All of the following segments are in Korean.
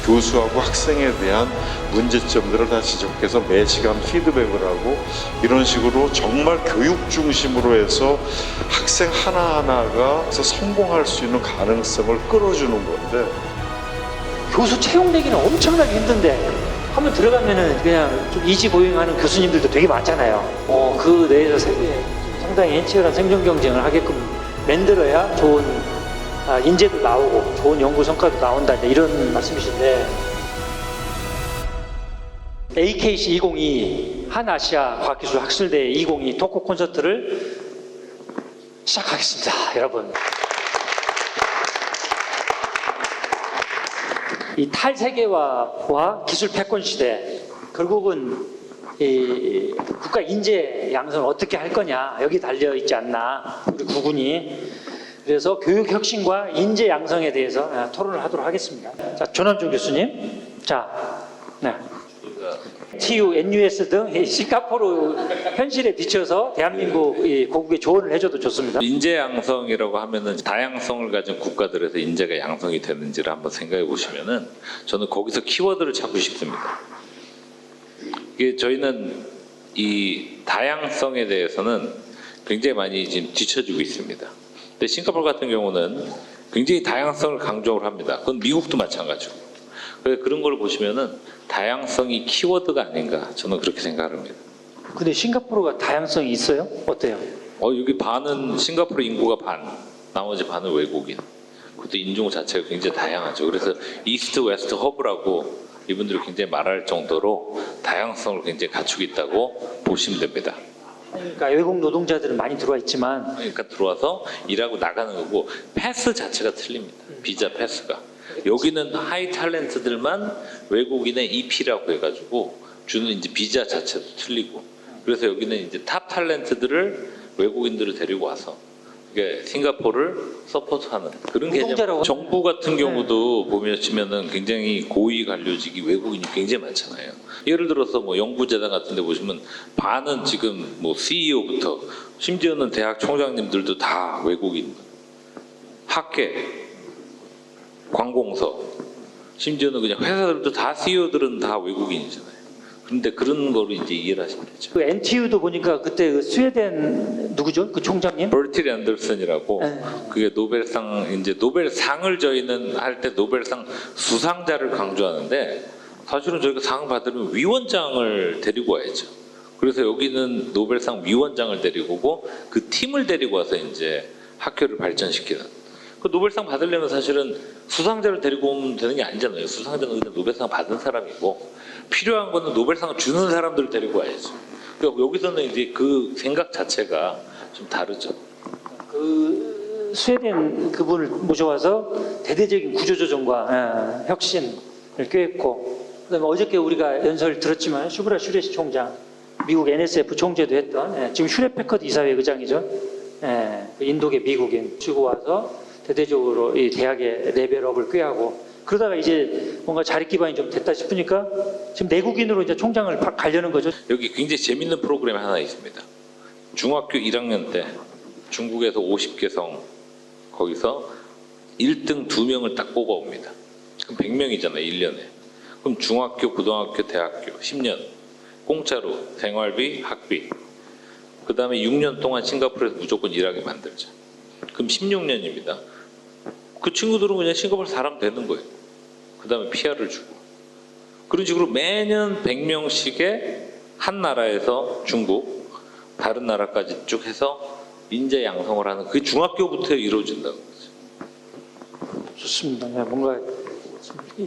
교수하고 학생에 대한 문제점들을 다 지적해서 매 시간 피드백을 하고 이런 식으로 정말 교육 중심으로 해서 학생 하나하나가 성공할 수 있는 가능성을 끌어주는 건데 교수 채용되기는 엄청나게 힘든데 한번 들어가면은 그냥 좀 이지고잉하는 교수님들도 되게 많잖아요. 그 내에서 상당히 치열한 생존 경쟁을 하게끔 만들어야 좋은 인재도 나오고 좋은 연구 성과도 나온다 이런 말씀이신데 AKC 2022 한아시아 과학기술 학술대회 2022 토크 콘서트를 시작하겠습니다. 여러분, 이 탈세계화와 기술 패권 시대, 결국은 이 국가 인재 양성을 어떻게 할 거냐 여기 달려 있지 않나 우리 구군이. 그래서 교육 혁신과 인재 양성에 대해서 토론을 하도록 하겠습니다. 자, 조남준 교수님, 네. TU, NUS 등 싱가포르 현실에 비춰서 대한민국 고국에 조언을 해줘도 좋습니다. 인재 양성이라고 하면은 다양성을 가진 국가들에서 인재가 양성이 되는지를 한번 생각해 보시면은 저는 거기서 키워드를 찾고 싶습니다. 이게 저희는 이 다양성에 대해서는 굉장히 많이 지금 뒤처지고 있습니다. 근데 싱가포르 같은 경우는 굉장히 다양성을 강조를 합니다. 그건 미국도 마찬가지고. 그래서 그런 걸 보시면은 다양성이 키워드가 아닌가 저는 그렇게 생각합니다. 근데 싱가포르가 다양성이 있어요? 어때요? 여기 반은 싱가포르 인구가 반, 나머지 반은 외국인. 그것도 인종 자체가 굉장히 다양하죠. 그래서 이스트 웨스트 허브라고 이분들이 굉장히 말할 정도로 다양성을 굉장히 갖추고 있다고 보시면 됩니다. 그러니까 외국 노동자들은 많이 들어와 있지만 그러니까 들어와서 일하고 나가는 거고 패스 자체가 틀립니다. 비자 패스가. 여기는 하이 탤런트들만 외국인의 EP라고 해가지고 주는 이제 비자 자체도 틀리고, 그래서 여기는 이제 탑 탤런트들을 외국인들을 데리고 와서 이게 싱가포르를 서포트하는 그런 개념. 정부 같은 경우도 보시면은 굉장히 고위 관료직이 외국인이 굉장히 많잖아요. 예를 들어서 뭐 연구재단 같은데 보시면 반은 지금 뭐 CEO부터 심지어는 대학 총장님들도 다 외국인. 학계, 관공서, 심지어는 그냥 회사들도 다 CEO들은 다 외국인이잖아요. 그런데 그런 거를 이제 이해를 하시면 되죠. 그 NTU도 보니까 그때 그 스웨덴 누구죠? 그 총장님? 버틸 앤더슨이라고. 네. 그게 노벨상, 이제 노벨상을 저희는 할 때 노벨상 수상자를 강조하는데 사실은 저희가 상 받으면 위원장을 데리고 와야죠. 그래서 여기는 노벨상 위원장을 데리고 오고 그 팀을 데리고 와서 이제 학교를 발전시키는. 그 노벨상 받으려면 사실은 수상자를 데리고 오면 되는 게 아니잖아요. 수상자는 그냥 노벨상 받은 사람이고 필요한 거는 노벨상 주는 사람들을 데리고 와야죠. 그러니까 여기서는 이제 그 생각 자체가 좀 다르죠. 그 스웨덴 그분을 모셔와서 대대적인 구조조정과 혁신을 꾀했고, 그다음에 어저께 우리가 연설 들었지만 슈브라 슈레시 총장, 미국 NSF 총재도 했던 지금 슈레패커드 이사회 의장이죠. 그 인도계 미국인 치고 와서 대대적으로 이 대학의 레벨업을 꾀하고, 그러다가 이제 뭔가 자리 기반이 좀 됐다 싶으니까 지금 내국인으로 이제 총장을 팍 가려는 거죠. 여기 굉장히 재밌는 프로그램이 하나 있습니다. 중학교 1학년 때 중국에서 50개 성 거기서 1등 2명을 딱 뽑아옵니다. 그럼 100명이잖아요, 1년에. 그럼 중학교, 고등학교, 대학교 10년 공짜로 생활비, 학비. 그 다음에 6년 동안 싱가포르에서 무조건 일하게 만들죠. 그럼 16년입니다. 그 친구들은 그냥 싱가포르 사람 되는 거예요. 그 다음에 PR을 주고. 그런 식으로 매년 100명씩의 한 나라에서 중국, 다른 나라까지 쭉 해서 인재 양성을 하는, 그게 중학교부터 이루어진다는 거죠. 좋습니다. 뭔가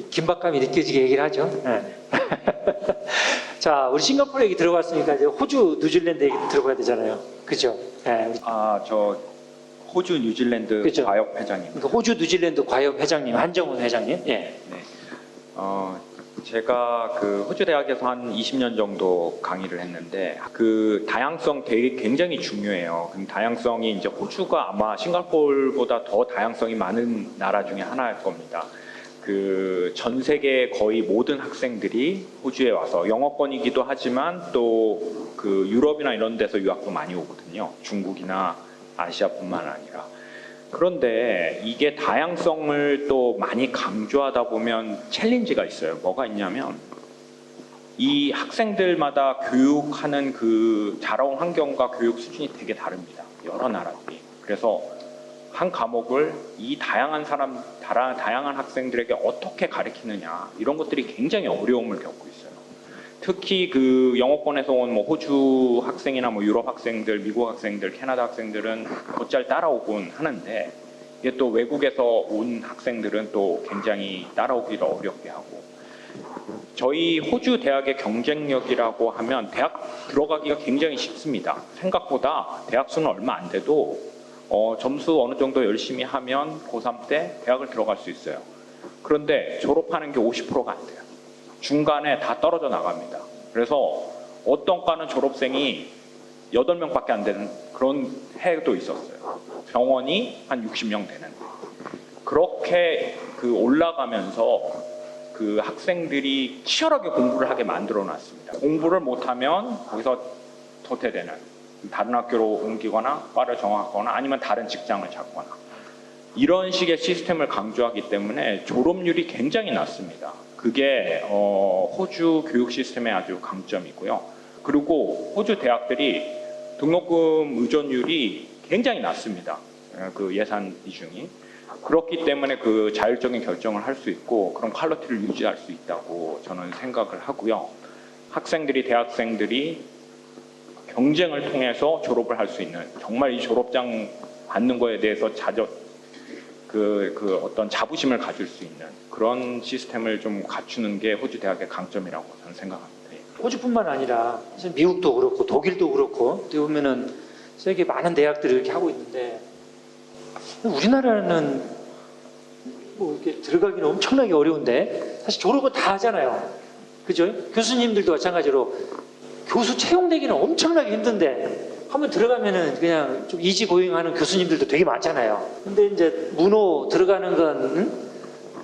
긴박감이 느껴지게 얘기를 하죠. 자, 우리 싱가포르 얘기 들어갔으니까 이제 호주, 뉴질랜드 얘기 들어가야 되잖아요. 그죠? 저 호주 뉴질랜드 그죠? 과역 회장님. 그러니까 호주, 뉴질랜드 과역 회장님, 한정훈 회장님. 네. 제가 그 호주 대학에서 한 20년 정도 강의를 했는데 그 다양성 되게 굉장히 중요해요. 그 다양성이 이제 호주가 아마 싱가포르보다 더 다양성이 많은 나라 중에 하나일 겁니다. 그 전 세계 거의 모든 학생들이 호주에 와서 영어권이기도 하지만 또 그 유럽이나 이런 데서 유학도 많이 오거든요. 중국이나 아시아뿐만 아니라. 그런데 이게 다양성을 또 많이 강조하다 보면 챌린지가 있어요. 뭐가 있냐면 이 학생들마다 교육하는 그 자라온 환경과 교육 수준이 되게 다릅니다. 여러 나라들이. 그래서 한 과목을 이 다양한 학생들에게 어떻게 가르치느냐 이런 것들이 굉장히 어려움을 겪고 있어요. 특히 그 영어권에서 온 뭐 호주 학생이나 뭐 유럽 학생들, 미국 학생들, 캐나다 학생들은 곧잘 따라오곤 하는데 이게 또 외국에서 온 학생들은 또 굉장히 따라오기를 어렵게 하고 저희 호주 대학의 경쟁력이라고 하면 대학 들어가기가 굉장히 쉽습니다. 생각보다 대학 수는 얼마 안 돼도 점수 어느 정도 열심히 하면 고3 때 대학을 들어갈 수 있어요. 그런데 졸업하는 게 50%가 안 돼요. 중간에 다 떨어져 나갑니다. 그래서 어떤 과는 졸업생이 8명밖에 안 되는 그런 해도 있었어요. 병원이 한 60명 되는. 그렇게 그 올라가면서 그 학생들이 치열하게 공부를 하게 만들어 놨습니다. 공부를 못하면 거기서 도태되는, 다른 학교로 옮기거나 과를 정하거나 아니면 다른 직장을 잡거나 이런 식의 시스템을 강조하기 때문에 졸업률이 굉장히 낮습니다. 그게 호주 교육 시스템의 아주 강점이고요. 그리고 호주 대학들이 등록금 의존율이 굉장히 낮습니다. 그 예산 비중이. 그렇기 때문에 그 자율적인 결정을 할 수 있고 그런 퀄리티를 유지할 수 있다고 저는 생각을 하고요. 학생들이, 대학생들이 경쟁을 통해서 졸업을 할 수 있는, 정말 이 졸업장 받는 거에 대해서 어떤 자부심을 가질 수 있는 그런 시스템을 좀 갖추는 게 호주 대학의 강점이라고 저는 생각합니다. 호주뿐만 아니라 사실 미국도 그렇고 독일도 그렇고 어떻게 보면은 세계 많은 대학들이 이렇게 하고 있는데 우리나라는 뭐 이렇게 들어가기는 엄청나게 어려운데 사실 졸업은 다 하잖아요. 그죠? 교수님들도 마찬가지로 교수 채용되기는 엄청나게 힘든데 한번 들어가면은 그냥 좀 이지고잉하는 교수님들도 되게 많잖아요. 근데 이제 문호 들어가는 건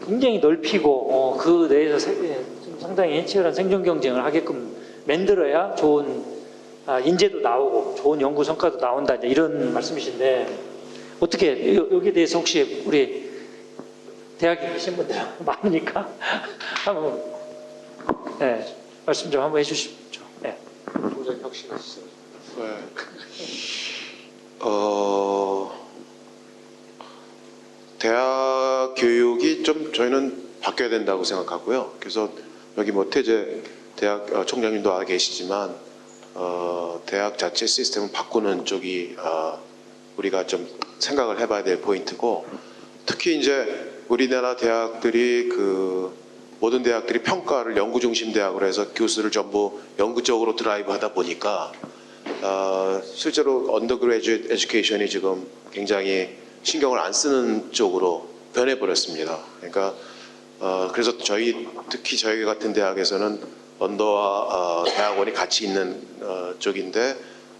굉장히 넓히고 그 내에서 좀 상당히 치열한 생존 경쟁을 하게끔 만들어야 좋은 인재도 나오고 좋은 연구 성과도 나온다 이제 이런 말씀이신데 어떻게 여기에 대해서 혹시 우리 대학에 계신 분들 많으니까 한번 말씀 좀 한번 해주십시오. 굉장히 혁신하시죠. 대학 교육이 좀 저희는 바뀌어야 된다고 생각하고요. 그래서 여기 뭐 태재 대학 총장님도 와 계시지만 대학 자체 시스템을 바꾸는 쪽이 우리가 좀 생각을 해봐야 될 포인트고, 특히 이제 우리나라 대학들이 모든 대학들이 평가를 연구 중심 대학으로 해서 교수를 전부 연구 쪽으로 드라이브 하다 보니까 실제로 언더그래주에이트 에듀케이션이 지금 굉장히 신경을 안 쓰는 쪽으로 변해버렸습니다. 그러니까 그래서 특히 저희 같은 대학에서는 언더와 대학원이 같이 있는 쪽인데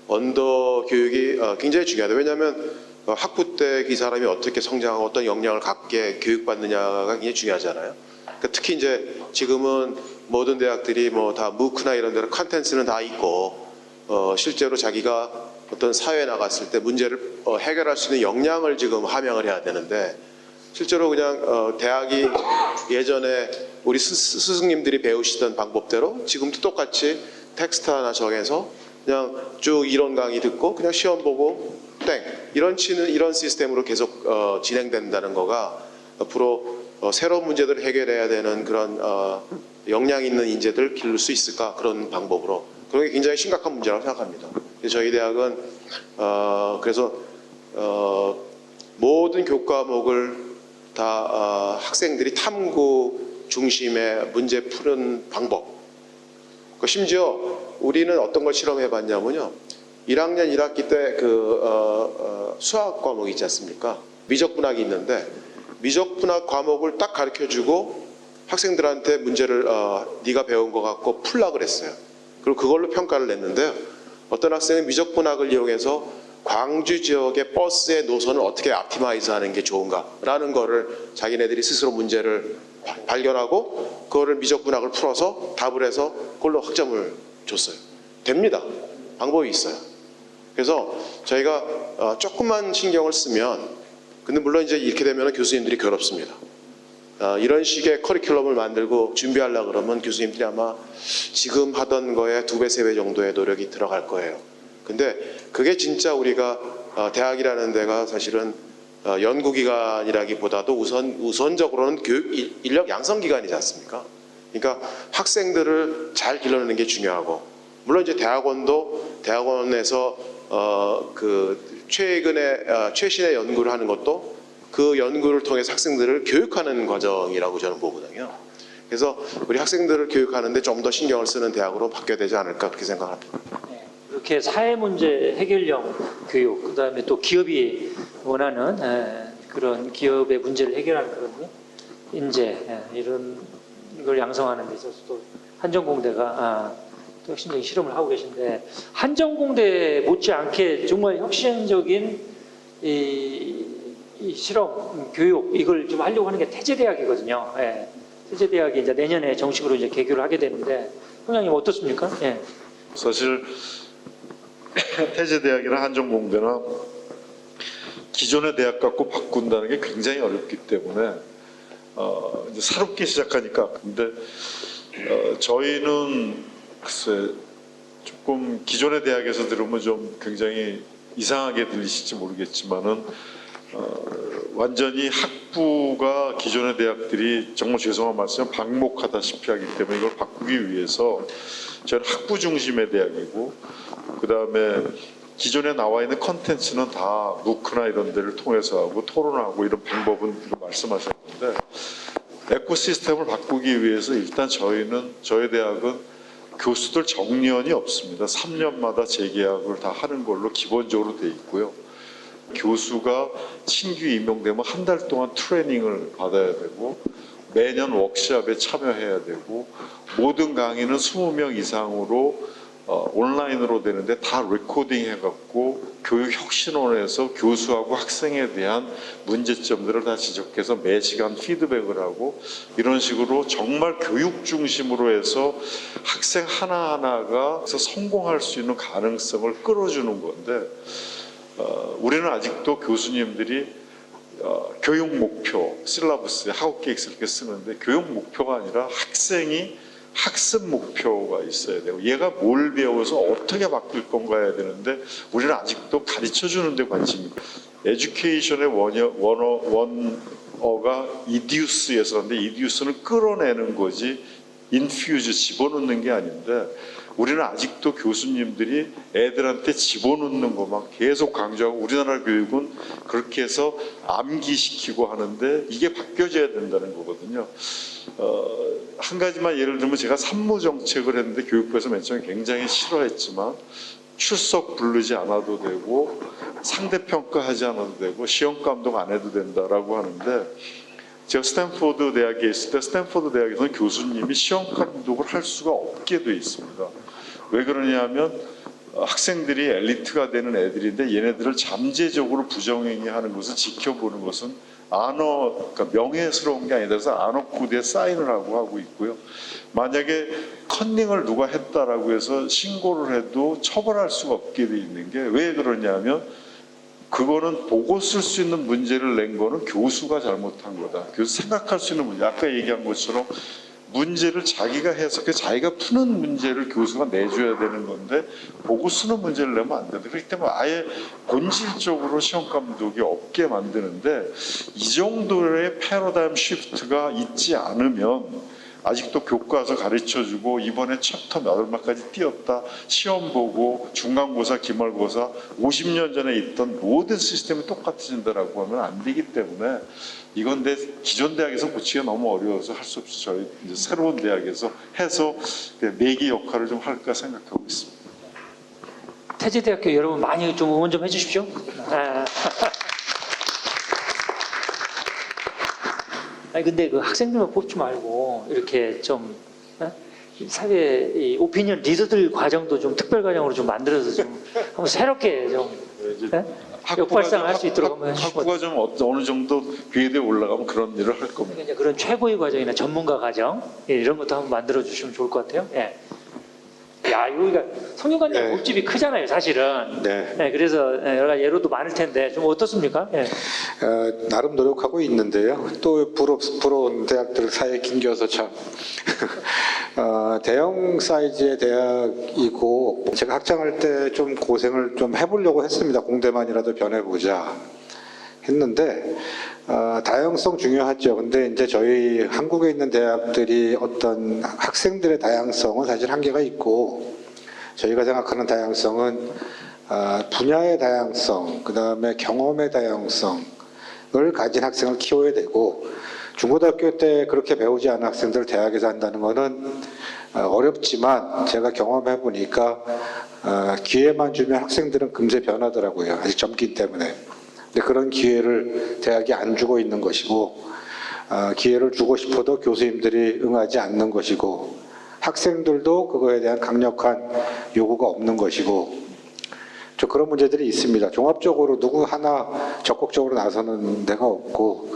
언더 교육이 굉장히 중요하다. 왜냐하면 학부 때 이 사람이 어떻게 성장하고 어떤 역량을 갖게 교육받느냐가 굉장히 중요하잖아요. 그러니까 특히 이제 지금은 모든 대학들이 뭐 다 무크나 이런 데로 컨텐츠는 다 있고 실제로 자기가 어떤 사회에 나갔을 때 문제를 해결할 수 있는 역량을 지금 함양을 해야 되는데 실제로 그냥 대학이 예전에 우리 스승님들이 배우시던 방법대로 지금도 똑같이 텍스트 하나 정해서 그냥 쭉 이론 강의 듣고 그냥 시험 보고 땡 이런 시스템으로 계속 진행된다는 거가 앞으로 새로운 문제들을 해결해야 되는 그런 역량 있는 인재들을 기를 수 있을까, 그런 방법으로. 그런 게 굉장히 심각한 문제라고 생각합니다. 저희 대학은 그래서 모든 교과목을 다 학생들이 탐구 중심의 문제 푸는 방법, 심지어 우리는 어떤 걸 실험해 봤냐면요, 1학년 1학기 때 수학 과목이 있지 않습니까? 미적분학이 있는데 미적분학 과목을 딱 가르쳐주고 학생들한테 문제를 네가 배운 것 같고 풀라 그랬어요. 그리고 그걸로 평가를 냈는데요, 어떤 학생은 미적분학을 이용해서 광주 지역의 버스의 노선을 어떻게 옵티마이즈하는 게 좋은가라는 거를 자기네들이 스스로 문제를 발견하고 그거를 미적분학을 풀어서 답을 해서 그걸로 학점을 줬어요. 됩니다. 방법이 있어요. 그래서 저희가 조금만 신경을 쓰면 근데 물론 이제 이렇게 되면 교수님들이 괴롭습니다. 이런 식의 커리큘럼을 만들고 준비하려고 그러면 교수님들이 아마 지금 하던 거에 2배, 3배 정도의 노력이 들어갈 거예요. 근데 그게 진짜 우리가 대학이라는 데가 사실은 연구기관이라기보다도 우선적으로는 교육 인력 양성기관이지 않습니까? 그러니까 학생들을 잘 길러내는 게 중요하고, 물론 이제 대학원에서 그 최신의 연구를 하는 것도 그 연구를 통해서 학생들을 교육하는 과정이라고 저는 보거든요. 그래서 우리 학생들을 교육하는데 좀 더 신경을 쓰는 대학으로 바뀌어야 되지 않을까 그렇게 생각합니다. 이렇게 사회 문제 해결형 교육, 그다음에 또 기업이 원하는 그런 기업의 문제를 해결하는 그런 인재, 이런 걸 양성하는 데 있어서 또 한전공대가 또 혁신적인 실험을 하고 계신데, 한전공대 못지않게 정말 혁신적인 이 실험, 교육, 이걸 좀 하려고 하는 게 태제대학이거든요. 예. 태제대학이 이제 내년에 정식으로 이제 개교를 하게 되는데, 총장님 어떻습니까? 예. 사실 태제대학이나 한전공대나 기존의 대학 갖고 바꾼다는 게 굉장히 어렵기 때문에 이제 새롭게 시작하니까. 근데 저희는 글쎄 조금 기존의 대학에서 들으면 좀 굉장히 이상하게 들리실지 모르겠지만은 완전히 학부가 기존의 대학들이 정말 죄송한 말씀 방목하다시피 하기 때문에 이걸 바꾸기 위해서 저는 학부 중심의 대학이고, 그 다음에 기존에 나와 있는 컨텐츠는 다 무크나 이런 데를 통해서 하고 토론하고 이런 방법은 말씀하셨는데, 에코시스템을 바꾸기 위해서 일단 저희 대학은 교수들 정년이 없습니다. 3년마다 재계약을 다 하는 걸로 기본적으로 돼 있고요. 교수가 신규 임용되면 한 달 동안 트레이닝을 받아야 되고, 매년 워크숍에 참여해야 되고, 모든 강의는 20명 이상으로 온라인으로 되는데 다 레코딩 해갖고 교육혁신원에서 교수하고 학생에 대한 문제점들을 다 지적해서 매 시간 피드백을 하고, 이런 식으로 정말 교육 중심으로 해서 학생 하나하나가 성공할 수 있는 가능성을 끌어주는 건데, 우리는 아직도 교수님들이 교육 목표, 실라버스에 학업 계획서 이렇게 쓰는데, 교육 목표가 아니라 학생이 학습 목표가 있어야 되고, 얘가 뭘 배워서 어떻게 바뀔 건가 해야 되는데, 우리는 아직도 가르쳐 주는 데 관심이 있고, 에듀케이션의 원어가 이듀스에서 그런데 이듀스는 끌어내는 거지 인퓨즈 집어넣는 게 아닌데, 우리는 아직도 교수님들이 애들한테 집어넣는 것만 계속 강조하고, 우리나라 교육은 그렇게 해서 암기시키고 하는데 이게 바뀌어져야 된다는 거거든요. 한 가지만 예를 들면, 제가 산무정책을 했는데 교육부에서 맨 처음에 굉장히 싫어했지만, 출석 부르지 않아도 되고 상대평가하지 않아도 되고 시험 감독 안 해도 된다라고 하는데, 제가 스탠포드 대학에 있을 때 스탠포드 대학에서는 교수님이 시험 감독을 할 수가 없게 돼 있습니다. 왜 그러냐면 학생들이 엘리트가 되는 애들인데 얘네들을 잠재적으로 부정행위하는 것을 지켜보는 것은 그러니까 명예스러운 게 아니다. 그래서 아너 코드에 사인을 하고 있고요. 만약에 컨닝을 누가 했다라고 해서 신고를 해도 처벌할 수가 없게 돼 있는 게 왜 그러냐면, 그거는 보고 쓸 수 있는 문제를 낸 거는 교수가 잘못한 거다. 교수 생각할 수 있는 문제, 아까 얘기한 것처럼 문제를 자기가 해석해 자기가 푸는 문제를 교수가 내줘야 되는 건데, 보고 쓰는 문제를 내면 안 된다. 그렇기 때문에 아예 본질적으로 시험 감독이 없게 만드는데, 이 정도의 패러다임 시프트가 있지 않으면 아직도 교과서 가르쳐주고 이번에 챕터 몇 얼마까지 띄었다, 시험 보고 중간고사, 기말고사 50년 전에 있던 모든 시스템이 똑같아진다라고 하면 안 되기 때문에, 이건 내 기존 대학에서 고치기가 너무 어려워서 할 수 없이 저희 이제 새로운 대학에서 해서 매개 역할을 좀 할까 생각하고 있습니다. 태제대학교 여러분 많이 좀 응원 좀 해주십시오. 아니 근데 그 학생들만 뽑지 말고 이렇게 좀 사회 이 오피니언 리더들 과정도 좀 특별 과정으로 좀 만들어서 좀 한번 새롭게 좀 역발상을 할 수 있도록 한번 해주시면, 학부가 좀 어느 정도 궤도에 올라가면 그런 일을 할 겁니다. 이제 그런 최고의 과정이나 전문가 과정, 이런 것도 한번 만들어 주시면 좋을 것 같아요. 예. 야, 여기가 성균관대 네. 곱집이 크잖아요, 사실은. 네. 네, 그래서 여러 가지 예로도 많을 텐데 좀 어떻습니까? 예. 나름 노력하고 있는데요. 또 부러운 대학들 사이에 낑겨서 참 대형 사이즈의 대학이고 제가 학장할 때 좀 고생을 좀 해보려고 했습니다. 공대만이라도 변해보자 했는데 다양성 중요하죠. 근데 이제 저희 한국에 있는 대학들이 어떤 학생들의 다양성은 사실 한계가 있고 저희가 생각하는 다양성은 분야의 다양성, 그 다음에 경험의 다양성을 가진 학생을 키워야 되고 중고등학교 때 그렇게 배우지 않은 학생들을 대학에서 한다는 것은 어렵지만 제가 경험해 보니까 기회만 주면 학생들은 금세 변하더라고요. 아직 젊기 때문에. 근데 그런 기회를 대학이 안 주고 있는 것이고 기회를 주고 싶어도 교수님들이 응하지 않는 것이고 학생들도 그거에 대한 강력한 요구가 없는 것이고 좀 그런 문제들이 있습니다. 종합적으로 누구 하나 적극적으로 나서는 데가 없고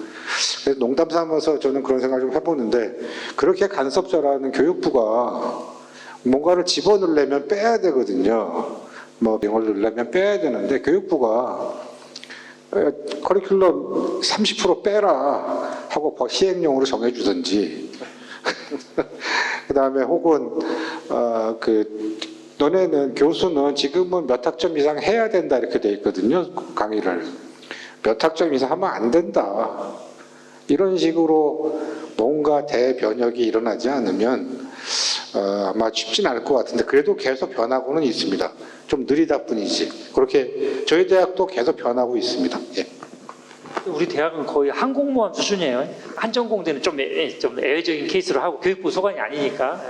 그래서 농담 삼아서 저는 그런 생각을 좀 해보는데 그렇게 간섭자라는 교육부가 뭔가를 집어넣으려면 빼야 되거든요. 뭐 명을 넣으려면 빼야 되는데 교육부가 커리큘럼 30% 빼라 하고 시행령으로 정해주든지 그 다음에 혹은 너네는 교수는 지금은 몇 학점 이상 해야 된다 이렇게 돼 있거든요. 강의를 몇 학점 이상 하면 안 된다 이런 식으로 뭔가 대변혁이 일어나지 않으면 아마 쉽진 않을 것 같은데 그래도 계속 변하고는 있습니다. 좀 느리다 뿐이지. 그렇게 저희 대학도 계속 변하고 있습니다. 예. 우리 대학은 거의 항공모함 수준이에요. 한전공대는 좀 예외적인 케이스로 하고 교육부 소관이 아니니까.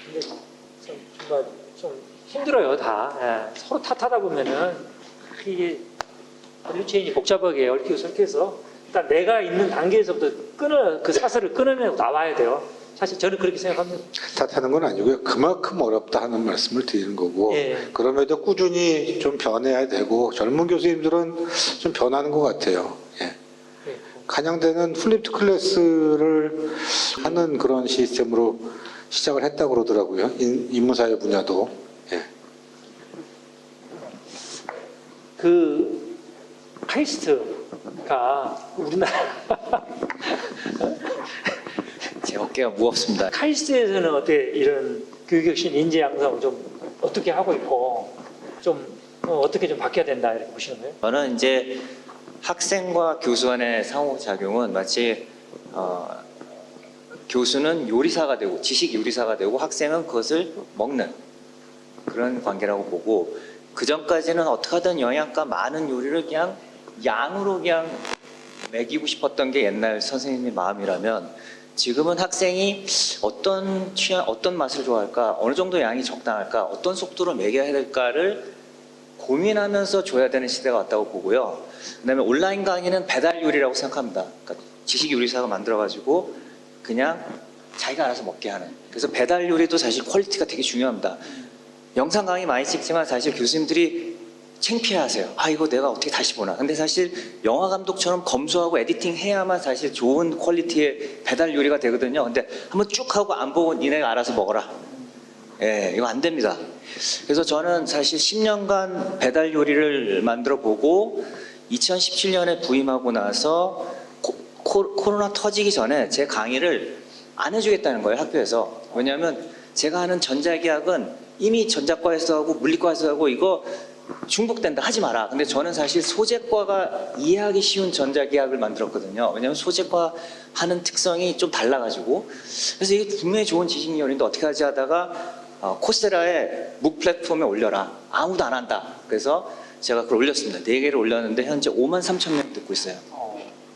근데 정말 좀 힘들어요, 다. 서로 탓하다 보면은 이게 밸류체인이 복잡하게 얽히고 설켜서 일단 내가 있는 단계에서부터 그 사슬을 끊어내고 나와야 돼요. 사실 저는 그렇게 생각합니다. 탓하는 건 아니고요. 그만큼 어렵다 하는 말씀을 드리는 거고 예. 그럼에도 꾸준히 좀 변해야 되고 젊은 교수님들은 좀 변하는 것 같아요. 예. 간양대는 플립드 클래스를 하는 그런 시스템으로 시작을 했다고 그러더라고요. 인문사회 분야도. 예. 그 카이스트가 우리나라 제 어깨가 무겁습니다. 카이스트에서는 어떻게 이런 교육혁신 인재 양성을 좀 어떻게 하고 있고 좀 어떻게 좀 바뀌어야 된다 이렇게 보시는 거예요? 저는 이제 학생과 교수 간의 상호작용은 마치 교수는 요리사가 되고 지식 요리사가 되고 학생은 그것을 먹는 그런 관계라고 보고 그 전까지는 어떻게 하든 영양가 많은 요리를 그냥 양으로 그냥 먹이고 싶었던 게 옛날 선생님의 마음이라면 지금은 학생이 어떤 맛을 좋아할까, 어느 정도 양이 적당할까, 어떤 속도로 먹여야 될까를 고민하면서 줘야 되는 시대가 왔다고 보고요. 그다음에 온라인 강의는 배달 요리라고 생각합니다. 그러니까 지식 요리사가 만들어가지고 그냥 자기가 알아서 먹게 하는. 그래서 배달 요리도 사실 퀄리티가 되게 중요합니다. 영상 강의 많이 찍지만 사실 교수님들이 창피해하세요. 이거 내가 어떻게 다시 보나. 근데 사실 영화 감독처럼 검수하고 에디팅 해야만 사실 좋은 퀄리티의 배달 요리가 되거든요. 근데 한번 쭉 하고 안 보고 니네가 알아서 먹어라. 예, 이거 안 됩니다. 그래서 저는 사실 10년간 배달 요리를 만들어 보고 2017년에 부임하고 나서 코로나 터지기 전에 제 강의를 안 해주겠다는 거예요, 학교에서. 왜냐하면 제가 하는 전자기학은 이미 전자과에서 하고 물리과에서 하고 이거 중복된다 하지 마라. 근데 저는 사실 소재과가 이해하기 쉬운 전자기학을 만들었거든요. 왜냐하면 소재과 하는 특성이 좀 달라가지고. 그래서 이게 분명히 좋은 지식요리인데 어떻게 하지 하다가 코세라에 묵 플랫폼에 올려라. 아무도 안 한다. 그래서 제가 그걸 올렸습니다. 4개를 올렸는데 현재 53,000명이 듣고 있어요.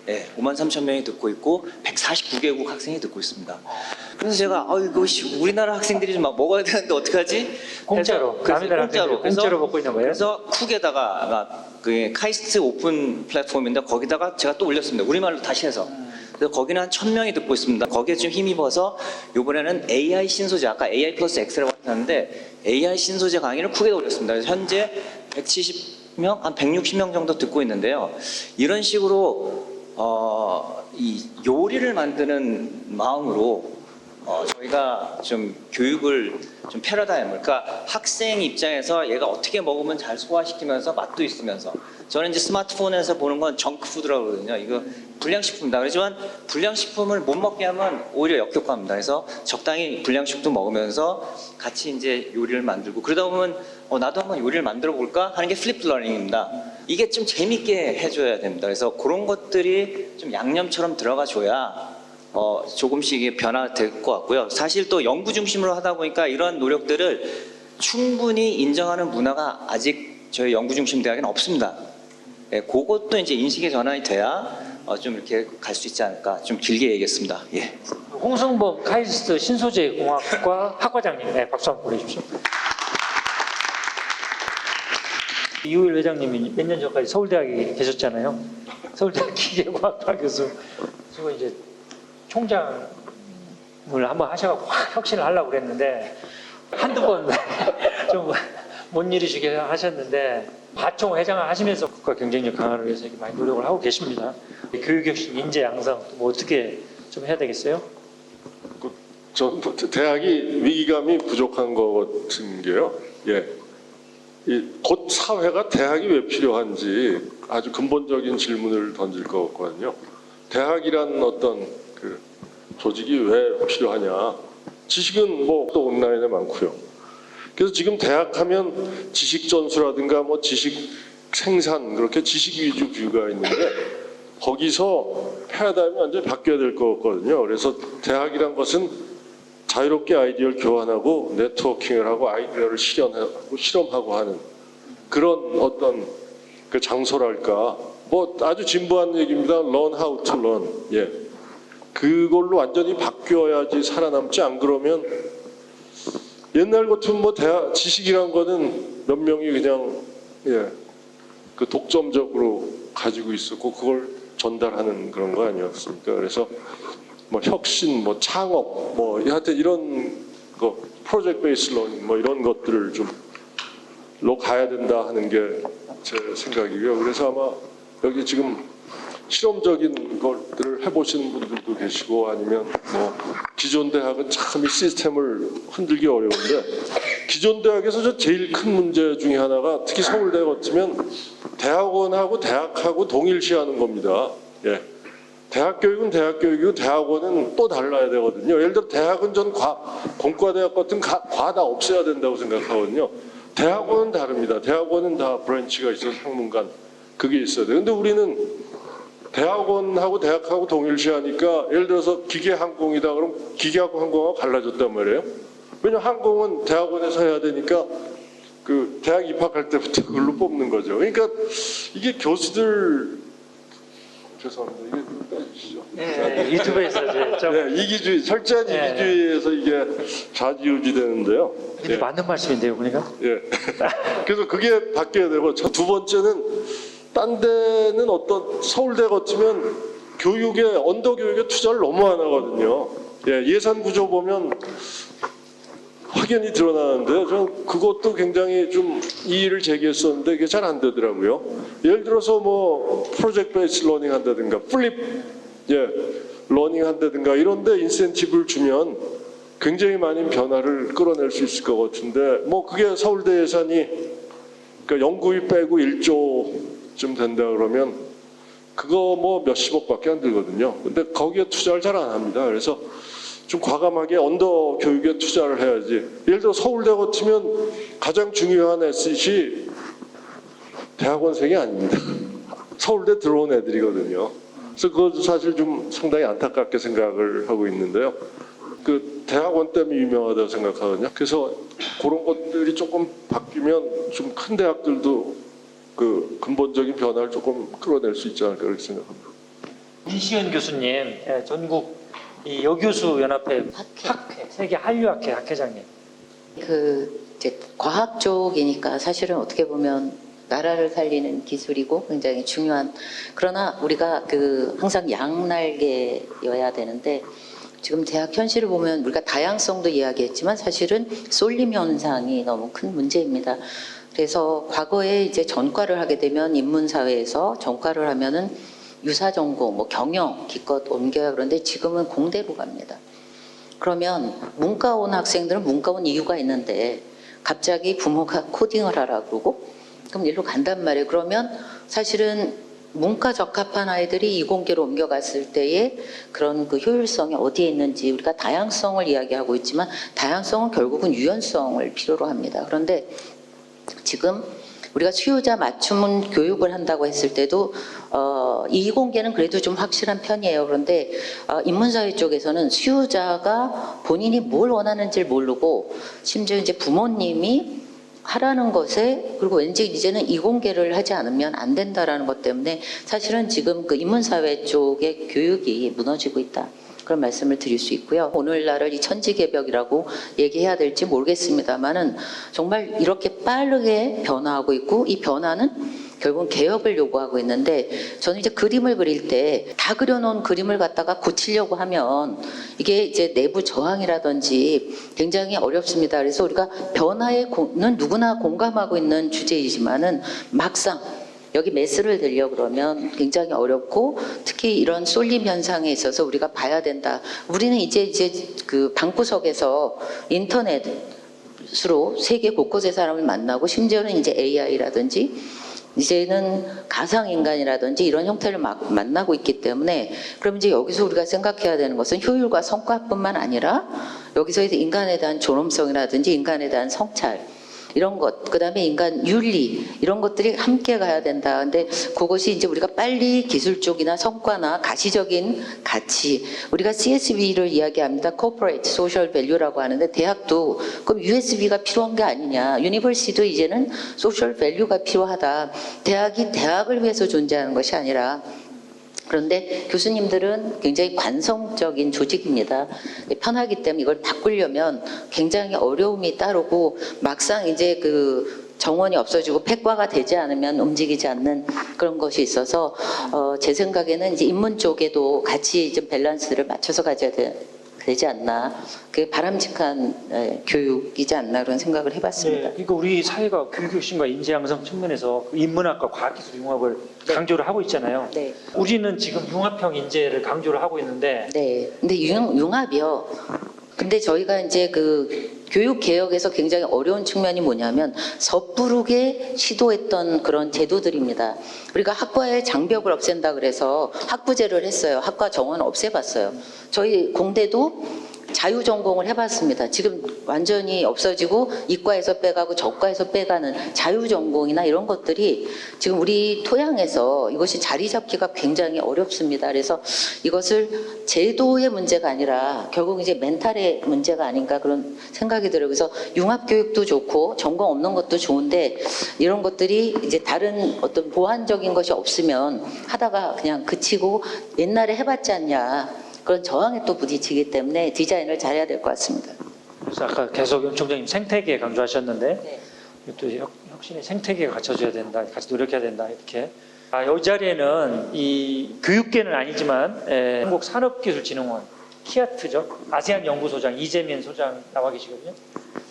네, 53,000명이 듣고 있고 149개국 학생이 듣고 있습니다. 그래서 제가 이거 우리나라 학생들이 좀 막 먹어야 되는데 어떡하지? 공짜로. 남의 나라 학생들이 공짜로 먹고 있는 거예요? 그래서 쿡에다가 그 카이스트 오픈 플랫폼인데 거기다가 제가 또 올렸습니다. 우리말로 다시 해서. 그래서 거기는 한 1,000명이 듣고 있습니다. 거기에 좀 힘입어서 이번에는 AI 신소재, 아까 AI 플러스 X라고 했는데 AI 신소재 강의를 쿡에다 올렸습니다. 그래서 현재 170명, 한 160명 정도 듣고 있는데요. 이런 식으로 이 요리를 만드는 마음으로 저희가 좀 교육을 좀 패러다임을, 그러니까 학생 입장에서 얘가 어떻게 먹으면 잘 소화시키면서 맛도 있으면서, 저는 이제 스마트폰에서 보는 건 정크푸드라고 그러거든요. 이거 불량식품이다. 그렇지만 불량식품을 못 먹게 하면 오히려 역효과입니다. 그래서 적당히 불량식품도 먹으면서 같이 이제 요리를 만들고, 그러다 보면 나도 한번 요리를 만들어 볼까 하는 게 플립 러닝입니다. 이게 좀 재밌게 해줘야 됩니다. 그래서 그런 것들이 좀 양념처럼 들어가 줘야 조금씩 이게 변화될 것 같고요. 사실 또 연구 중심으로 하다 보니까 이런 노력들을 충분히 인정하는 문화가 아직 저희 연구 중심 대학에는 없습니다. 예, 그것도 이제 인식의 전환이 돼야 좀 이렇게 갈 수 있지 않을까. 좀 길게 얘기했습니다. 예. 홍성범 카이스트 신소재공학과 학과장님, 네, 박수 한번 보내주십시오. 이우일 회장님이 몇 년 전까지 서울대학에 계셨잖아요. 서울대학 기계공학과 교수. 그리고 이제 총장을 한번 하셔갖고 확 혁신을 하려고 그랬는데 한두 번 좀 못 이루시게 하셨는데, 과총 회장을 하시면서 국가 경쟁력 강화를 위해서 이렇게 많이 노력을 하고 계십니다. 교육혁신, 인재 양성 뭐 어떻게 좀 해야 되겠어요? 전 대학이 위기감이 부족한 것 같은 게요. 예. 곧 사회가 대학이 왜 필요한지 아주 근본적인 질문을 던질 것 같거든요. 대학이란 어떤 그 조직이 왜 필요하냐. 지식은 뭐 또 온라인에 많고요. 그래서 지금 대학 하면 지식 전수라든가 뭐 지식 생산, 그렇게 지식 위주 뷰가 있는데 거기서 패러다임이 완전히 바뀌어야 될 것 같거든요. 그래서 대학이란 것은 자유롭게 아이디어를 교환하고 네트워킹을 하고 아이디어를 실험하고 하는 그런 어떤 그 장소랄까. 뭐 아주 진부한 얘기입니다. Learn how to learn. 예. 그걸로 완전히 바뀌어야지 살아남지, 안 그러면 옛날 같으면 뭐 대학 지식이란 거는 몇 명이 그냥 그 독점적으로 가지고 있었고 그걸 전달하는 그런 거 아니었습니까? 그래서 뭐 혁신, 뭐 창업, 뭐 하여튼 이런 거 프로젝트 베이스 러닝 뭐 이런 것들을 좀로 가야 된다 하는 게 제 생각이고요. 그래서 아마 여기 지금 실험적인 것들을 해보시는 분들도 계시고, 아니면 뭐 기존 대학은 참 이 시스템을 흔들기 어려운데, 기존 대학에서 저 제일 큰 문제 중에 하나가 특히 서울대 같으면 대학원하고 대학하고 동일시하는 겁니다. 예. 대학 교육은 대학 교육이고 대학원은 또 달라야 되거든요. 예를 들어 대학은 전 공과대학 같은 과 다 없애야 된다고 생각하거든요. 대학원은 다릅니다. 대학원은 다 브랜치가 있어서 학문관 그게 있어야 돼요. 근데 우리는 대학원하고 대학하고 동일시하니까 예를 들어서 기계항공이다 그럼 기계하고 항공하고 갈라졌단 말이에요. 왜냐면 항공은 대학원에서 해야 되니까 그 대학 입학할 때부터 그걸로 뽑는 거죠. 그러니까 이게 교수들 죄송합니다. 이게 좀 빼주시죠. 네, 유튜브에서 좀. 네, 이기주의, 철저한 이기주의에서 이게 좌지우지 되는데요. 근데 예. 맞는 말씀인데요, 그러니까. 예. 그래서 그게 바뀌어야 되고, 두 번째는 딴 데는 어떤 서울대 같으면 교육에 언더교육에 투자를 너무 안 하거든요. 예, 예산 구조 보면 확연히 드러나는데요. 저는 그것도 굉장히 좀 이의를 제기했었는데 이게 잘 안 되더라고요. 예를 들어서 뭐 프로젝트 베이스 러닝 한다든가 플립 러닝 한다든가 이런데 인센티브를 주면 굉장히 많은 변화를 끌어낼 수 있을 것 같은데, 뭐 그게 서울대 예산이 그러니까 연구비 빼고 1조쯤 된다 그러면 그거 뭐 몇십억밖에 안 들거든요. 근데 거기에 투자를 잘 안 합니다. 그래서 좀 과감하게 언더 교육에 투자를 해야지. 예를 들어 서울대 같으면 가장 중요한 에셋이 대학원생이 아닙니다. 서울대 들어온 애들이거든요. 그래서 그것도 사실 좀 상당히 안타깝게 생각을 하고 있는데요. 그 대학원 때문에 유명하다고 생각하거든요. 그래서 그런 것들이 조금 바뀌면 좀 큰 대학들도 그 근본적인 변화를 조금 끌어낼 수 있지 않을까 그렇게 생각합니다. 이시연 교수님, 전국 이 여교수 연합회 학회, 세계 한류학회 학회장님. 이제 과학 쪽이니까 사실은 어떻게 보면 나라를 살리는 기술이고 굉장히 중요한, 그러나 우리가 항상 양날개여야 되는데, 지금 대학 현실을 보면 우리가 다양성도 이야기했지만 사실은 쏠림 현상이 너무 큰 문제입니다. 그래서 과거에 이제 전과를 하게 되면 인문사회에서 전과를 하면은 유사전공, 뭐 경영, 기껏 옮겨야, 그런데 지금은 공대로 갑니다. 그러면 문과 온 학생들은 문과 온 이유가 있는데 갑자기 부모가 코딩을 하라 그러고 그럼 일로 간단 말이에요. 그러면 사실은 문과 적합한 아이들이 이공계로 옮겨갔을 때의 그런 그 효율성이 어디에 있는지 우리가 다양성을 이야기하고 있지만 다양성은 결국은 유연성을 필요로 합니다. 그런데 지금 우리가 수요자 맞춤 교육을 한다고 했을 때도 이공계는 그래도 좀 확실한 편이에요. 그런데 인문사회 쪽에서는 수요자가 본인이 뭘 원하는지를 모르고 심지어 이제 부모님이 하라는 것에 그리고 왠지 이제는 이공계를 하지 않으면 안 된다라는 것 때문에 사실은 지금 그 인문사회 쪽의 교육이 무너지고 있다. 그런 말씀을 드릴 수 있고요. 오늘날을 이 천지개벽이라고 얘기해야 될지 모르겠습니다만은 정말 이렇게 빠르게 변화하고 있고 이 변화는 결국은 개혁을 요구하고 있는데 저는 이제 그림을 그릴 때 다 그려놓은 그림을 갖다가 고치려고 하면 이게 이제 내부 저항이라든지 굉장히 어렵습니다. 그래서 우리가 변화에는 누구나 공감하고 있는 주제이지만은 막상 여기 메스를 들려 그러면 굉장히 어렵고 특히 이런 쏠림 현상에 있어서 우리가 봐야 된다. 우리는 이제 그 방구석에서 인터넷으로 세계 곳곳의 사람을 만나고 심지어는 이제 AI라든지 이제는 가상인간이라든지 이런 형태를 만나고 있기 때문에 그럼 이제 여기서 우리가 생각해야 되는 것은 효율과 성과뿐만 아니라 여기서 이제 인간에 대한 존엄성이라든지 인간에 대한 성찰 이런 것, 그 다음에 인간 윤리 이런 것들이 함께 가야 된다. 근데 그것이 이제 우리가 빨리 기술 쪽이나 성과나 가시적인 가치, 우리가 CSV를 이야기합니다. Corporate Social Value라고 하는데 대학도 그럼 USV가 필요한 게 아니냐. 유니버시티도 이제는 Social Value가 필요하다. 대학이 대학을 위해서 존재하는 것이 아니라 그런데 교수님들은 굉장히 관성적인 조직입니다. 편하기 때문에 이걸 바꾸려면 굉장히 어려움이 따르고 막상 이제 그 정원이 없어지고 폐과가 되지 않으면 움직이지 않는 그런 것이 있어서 제 생각에는 이제 인문 쪽에도 같이 좀 밸런스를 맞춰서 가져야 되지 않나. 그게 바람직한 교육이지 않나 그런 생각을 해봤습니다. 네, 그러니까 우리 사회가 교육혁신과 인재양성 측면에서 인문학과 과학기술 융합을 강조를 하고 있잖아요. 네. 우리는 지금 융합형 인재를 강조를 하고 있는데 네. 근데 융합이요. 근데 저희가 이제 그 교육 개혁에서 굉장히 어려운 측면이 뭐냐면 섣부르게 시도했던 그런 제도들입니다. 우리가 학과의 장벽을 없앤다 그래서 학부제를 했어요. 학과 정원 없애봤어요. 저희 공대도 자유전공을 해봤습니다. 지금 완전히 없어지고 이과에서 빼가고 저과에서 빼가는 자유전공이나 이런 것들이 지금 우리 토양에서 이것이 자리 잡기가 굉장히 어렵습니다. 그래서 이것을 제도의 문제가 아니라 결국 이제 멘탈의 문제가 아닌가 그런 생각이 들어요. 그래서 융합교육도 좋고 전공 없는 것도 좋은데 이런 것들이 이제 다른 어떤 보완적인 것이 없으면 하다가 그냥 그치고 옛날에 해봤지 않냐. 그런 저항에 또 부딪히기 때문에 디자인을 잘해야 될 것 같습니다. 그래서 아까 계속 연 총장님 생태계 강조하셨는데 네. 또 혁신의 생태계가 갖춰져야 된다, 같이 노력해야 된다 이렇게. 이 자리에는 이 교육계는 아니지만 한국산업기술진흥원 키아트죠. 아세안 연구소장 이재민 소장 나와 계시거든요.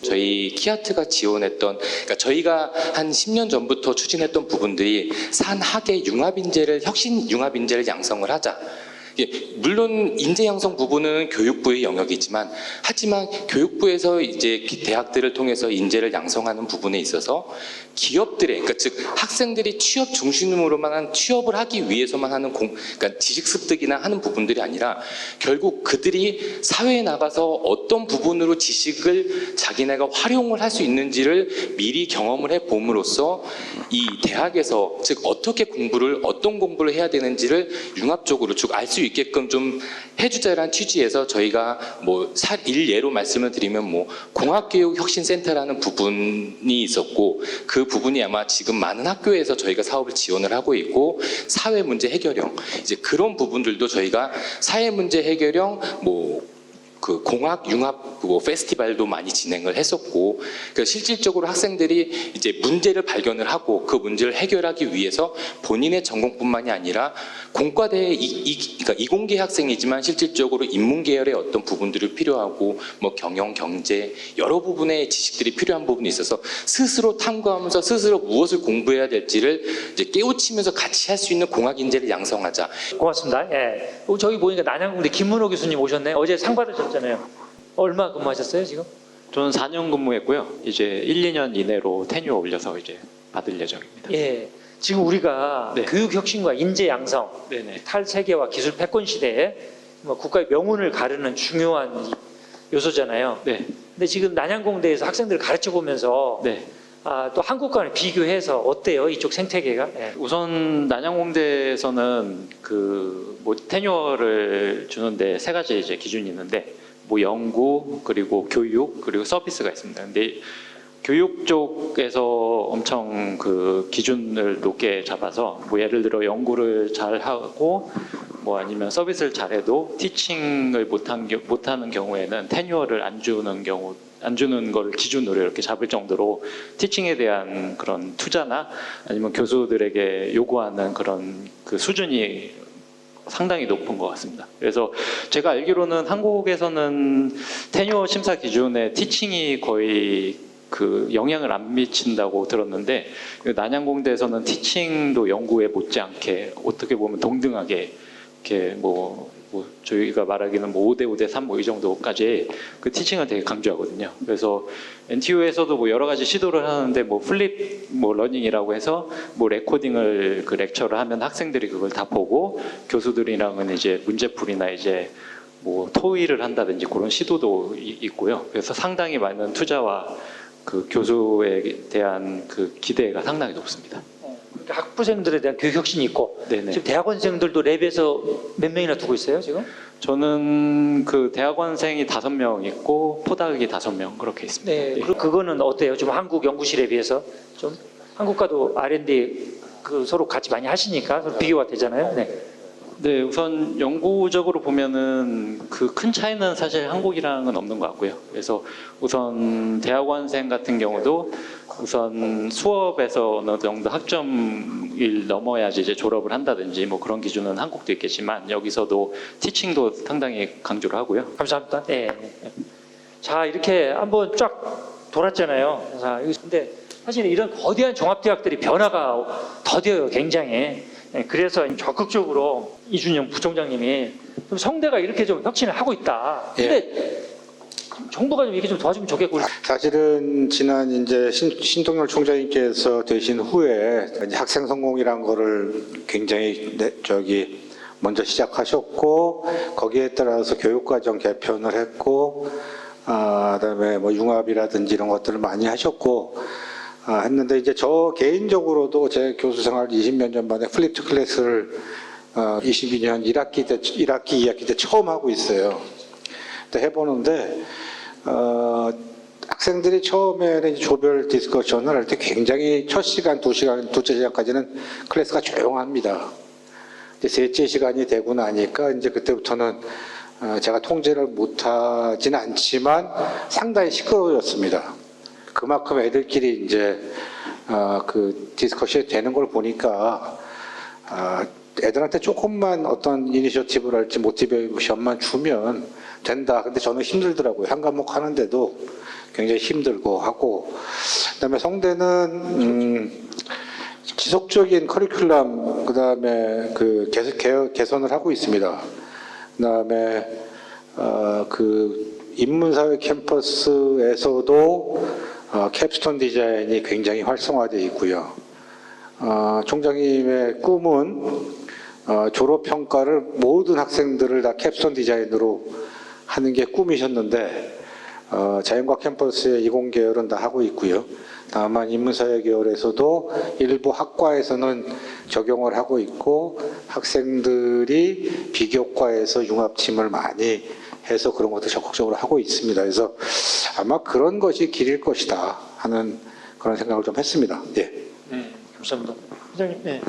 저희 키아트가 지원했던, 그러니까 저희가 한 10년 전부터 추진했던 부분들이 산학의 융합인재를, 혁신 융합인재를 양성을 하자. 물론 인재 양성 부분은 교육부의 영역이지만 하지만 교육부에서 이제 대학들을 통해서 인재를 양성하는 부분에 있어서 기업들의, 그러니까 즉 학생들이 취업 중심으로만 한 취업을 하기 위해서만 하는 그러니까 지식 습득이나 하는 부분들이 아니라 결국 그들이 사회에 나가서 어떤 부분으로 지식을 자기네가 활용을 할 수 있는지를 미리 경험을 해 봄으로써 이 대학에서 즉 어떤 공부를 해야 되는지를 융합적으로 쭉 알 수 있게끔 좀 해주자라는 취지에서 저희가 뭐 일예로 말씀을 드리면 뭐 공학교육혁신센터라는 부분이 있었고 그 부분이 아마 지금 많은 학교에서 저희가 사업을 지원을 하고 있고 사회 문제 해결형 이제 그런 부분들도 저희가 사회 문제 해결형 그 공학 융합 페스티벌도 많이 진행을 했었고 실질적으로 학생들이 이제 문제를 발견을 하고 그 문제를 해결하기 위해서 본인의 전공뿐만이 아니라 공과대의 그러니까 이공계 학생이지만 실질적으로 인문 계열의 어떤 부분들이 필요하고 뭐 경영, 경제 여러 부분의 지식들이 필요한 부분이 있어서 스스로 탐구하면서 스스로 무엇을 공부해야 될지를 이제 깨우치면서 같이 할 수 있는 공학 인재를 양성하자. 고맙습니다. 예. 저기 보니까 난양공대 김문호 교수님 오셨네. 어제 상 받으셨잖아요. 얼마 근무하셨어요 지금? 저는 4년 근무했고요. 이제 1, 2년 이내로 테뉴어 올려서 이제 받을 예정입니다. 예. 지금 우리가 네. 교육 혁신과 인재 양성, 네네. 탈세계와 기술 패권 시대에 뭐 국가의 명운을 가르는 중요한 요소잖아요. 네. 근데 지금 난양공대에서 학생들을 가르쳐 보면서 네. 또 한국과는 비교해서 어때요? 이쪽 생태계가? 예. 우선 난양공대에서는 그 뭐 테뉴어를 주는데 세 가지 이제 기준이 있는데 뭐 연구 그리고 교육 그리고 서비스가 있습니다. 근데 교육 쪽에서 엄청 그 기준을 높게 잡아서 뭐 예를 들어 연구를 잘 하고 뭐 아니면 서비스를 잘해도 티칭을 못하는 경우에는 테뉴어를 안 주는 걸 기준으로 이렇게 잡을 정도로 티칭에 대한 그런 투자나 아니면 교수들에게 요구하는 그런 그 수준이 상당히 높은 것 같습니다. 그래서 제가 알기로는 한국에서는 테뉴어 심사 기준에 티칭이 거의 그 영향을 안 미친다고 들었는데 난양공대에서는 티칭도 연구에 못지않게 어떻게 보면 동등하게 이렇게 뭐 저희가 말하기는 뭐 5대 5대 3 뭐 이 정도까지 그 티칭을 되게 강조하거든요. 그래서 NTU에서도 뭐 여러 가지 시도를 하는데 뭐 플립 뭐 러닝이라고 해서 뭐 레코딩을 그 렉처를 하면 학생들이 그걸 다 보고 교수들이랑은 이제 문제풀이나 이제 뭐 토의를 한다든지 그런 시도도 있고요. 그래서 상당히 많은 투자와 그 교수에 대한 그 기대가 상당히 높습니다. 그러니까 학부생들에 대한 교육 혁신이 있고 네네. 지금 대학원생들도 랩에서 몇 명이나 두고 있어요 지금? 저는 그 대학원생이 5명 있고 포닥이 5명 그렇게 있습니다. 네. 그리고 그거는 어때요? 좀 한국 연구실에 비해서 좀 한국과도 R&D 그 서로 같이 많이 하시니까 서로 비교가 되잖아요. 네. 네, 우선 연구적으로 보면은 그 큰 차이는 사실 한국이랑은 없는 것 같고요. 그래서 우선 대학원생 같은 경우도 우선 수업에서 어느 정도 학점을 넘어야지 이제 졸업을 한다든지 뭐 그런 기준은 한국도 있겠지만 여기서도 티칭도 상당히 강조를 하고요. 감사합니다. 네. 자 이렇게 한번 쫙 돌았잖아요. 자, 근데 사실 이런 거대한 종합대학들이 변화가 더뎌요, 굉장히. 그래서 적극적으로 이준영 부총장님이 좀 성대가 이렇게 좀 혁신을 하고 있다. 근데 정부가 좀 이렇게 좀 도와주면 좋겠고. 사실은 지난 이제 신동열 총장님께서 되신 후에 이제 학생 성공이란 거를 굉장히 먼저 시작하셨고 거기에 따라서 교육과정 개편을 했고 그다음에 뭐 융합이라든지 이런 것들을 많이 하셨고 했는데 이제 저 개인적으로도 제 교수 생활 20몇 년 만에 플립트 클래스를 22년 1학기, 2학기 때 처음 하고 있어요. 근데 해보는데 학생들이 처음에는 조별 디스커션을 할 때 굉장히 첫 시간, 2시간, 둘째 시간까지는 클래스가 조용합니다. 이제 셋째 시간이 되고 나니까 이제 그때부터는 제가 통제를 못하지는 않지만 상당히 시끄러워졌습니다. 그만큼 애들끼리 이제 그 디스커션이 되는 걸 보니까 애들한테 조금만 어떤 이니셔티브를 할지 모티베이션만 주면 된다. 근데 저는 힘들더라고요. 한 과목 하는데도 굉장히 힘들고 하고 그다음에 성대는 지속적인 커리큘럼 그다음에 그 개선을 하고 있습니다. 그다음에 그 인문사회 캠퍼스에서도 캡스톤 디자인이 굉장히 활성화되어 있고요. 총장님의 꿈은 졸업평가를 모든 학생들을 다 캡스톤 디자인으로 하는 게 꿈이셨는데 자연과학 캠퍼스의 이공계열은 다 하고 있고요. 다만 인문사회 계열에서도 일부 학과에서는 적용을 하고 있고 학생들이 비교과에서 융합침을 많이 해서 그런 것도 적극적으로 하고 있습니다. 그래서 아마 그런 것이 길일 것이다 하는 그런 생각을 좀 했습니다. 예. 네, 감사합니다. 회장님, 네.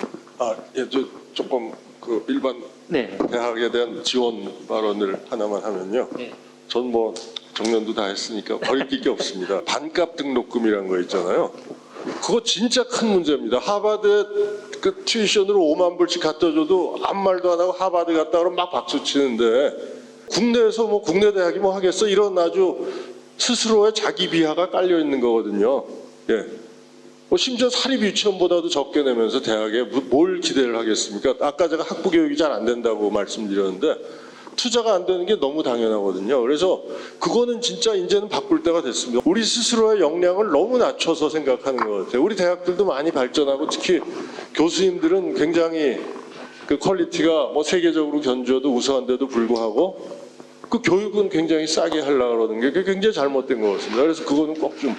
예, 저 조금 그 일반 네. 대학에 대한 지원 발언을 하나만 하면요. 네. 전 뭐 정년도 다 했으니까 버릴 게 없습니다. 반값 등록금이라는 거 있잖아요. 그거 진짜 큰 문제입니다. 하버드 그 튜이션으로 5만 불씩 갖다 줘도 아무 말도 안 하고 하버드 갔다 그러면 막 박수 치는데 국내에서 뭐 국내 대학이 뭐 하겠어? 이런 아주 스스로의 자기 비하가 깔려 있는 거거든요. 예. 뭐 심지어 사립 유치원보다도 적게 내면서 대학에 뭘 기대를 하겠습니까? 아까 제가 학부 교육이 잘 안 된다고 말씀드렸는데 투자가 안 되는 게 너무 당연하거든요. 그래서 그거는 진짜 이제는 바꿀 때가 됐습니다. 우리 스스로의 역량을 너무 낮춰서 생각하는 것 같아요. 우리 대학들도 많이 발전하고 특히 교수님들은 굉장히 그 퀄리티가 뭐 세계적으로 견주어도 우수한데도 불구하고 그 교육은 굉장히 싸게 하려고 그러는 게 그게 굉장히 잘못된 것 같습니다. 그래서 그거는 꼭 좀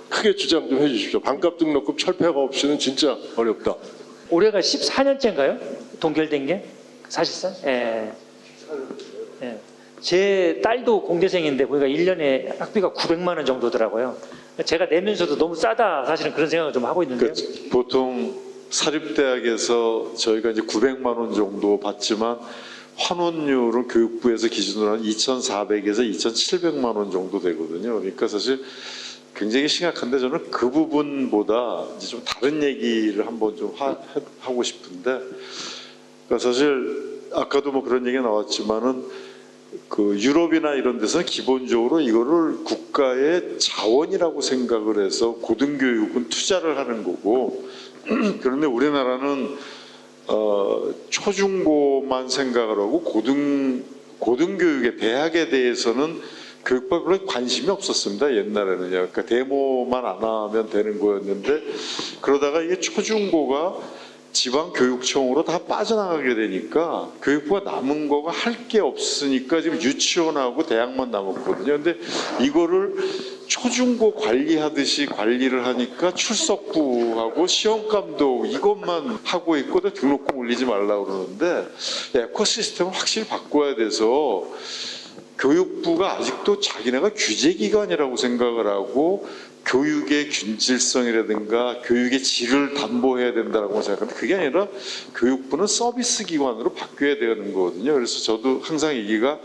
크게 주장 좀 해주십시오. 반값 등록금 철폐가 없이는 진짜 어렵다. 올해가 14년째인가요? 동결된 게 사실상. 예. 예. 제 딸도 공대생인데 보니까 1년에 학비가 900만 원 정도더라고요. 제가 내면서도 너무 싸다 사실은 그런 생각을 좀 하고 있는데요. 보통 사립대학에서 저희가 이제 900만 원 정도 받지만 환원료를 교육부에서 기준으로 한 2,400에서 2,700만 원 정도 되거든요. 그러니까 사실 굉장히 심각한데 저는 그 부분보다 이제 좀 다른 얘기를 한번 좀 하고 싶은데, 그러니까 사실 아까도 뭐 그런 얘기가 나왔지만은 그 유럽이나 이런 데서는 기본적으로 이거를 국가의 자원이라고 생각을 해서 고등교육은 투자를 하는 거고, 그런데 우리나라는 초중고만 생각을 하고 고등교육의 대학에 대해서는 교육부에 별로 관심이 없었습니다. 옛날에는요. 그러니까 데모만 안 하면 되는 거였는데, 그러다가 이게 초중고가 지방교육청으로 다 빠져나가게 되니까 교육부가 남은 거가 할 게 없으니까 지금 유치원하고 대학만 남았거든요. 근데 이거를 초중고 관리하듯이 관리를 하니까 출석부하고 시험감독 이것만 하고 있고 등록금 올리지 말라고 그러는데, 에코시스템을 확실히 바꿔야 돼서 교육부가 아직도 자기네가 규제기관이라고 생각을 하고 교육의 균질성이라든가 교육의 질을 담보해야 된다고 생각하는데, 그게 아니라 교육부는 서비스 기관으로 바뀌어야 되는 거거든요. 그래서 저도 항상 얘기가,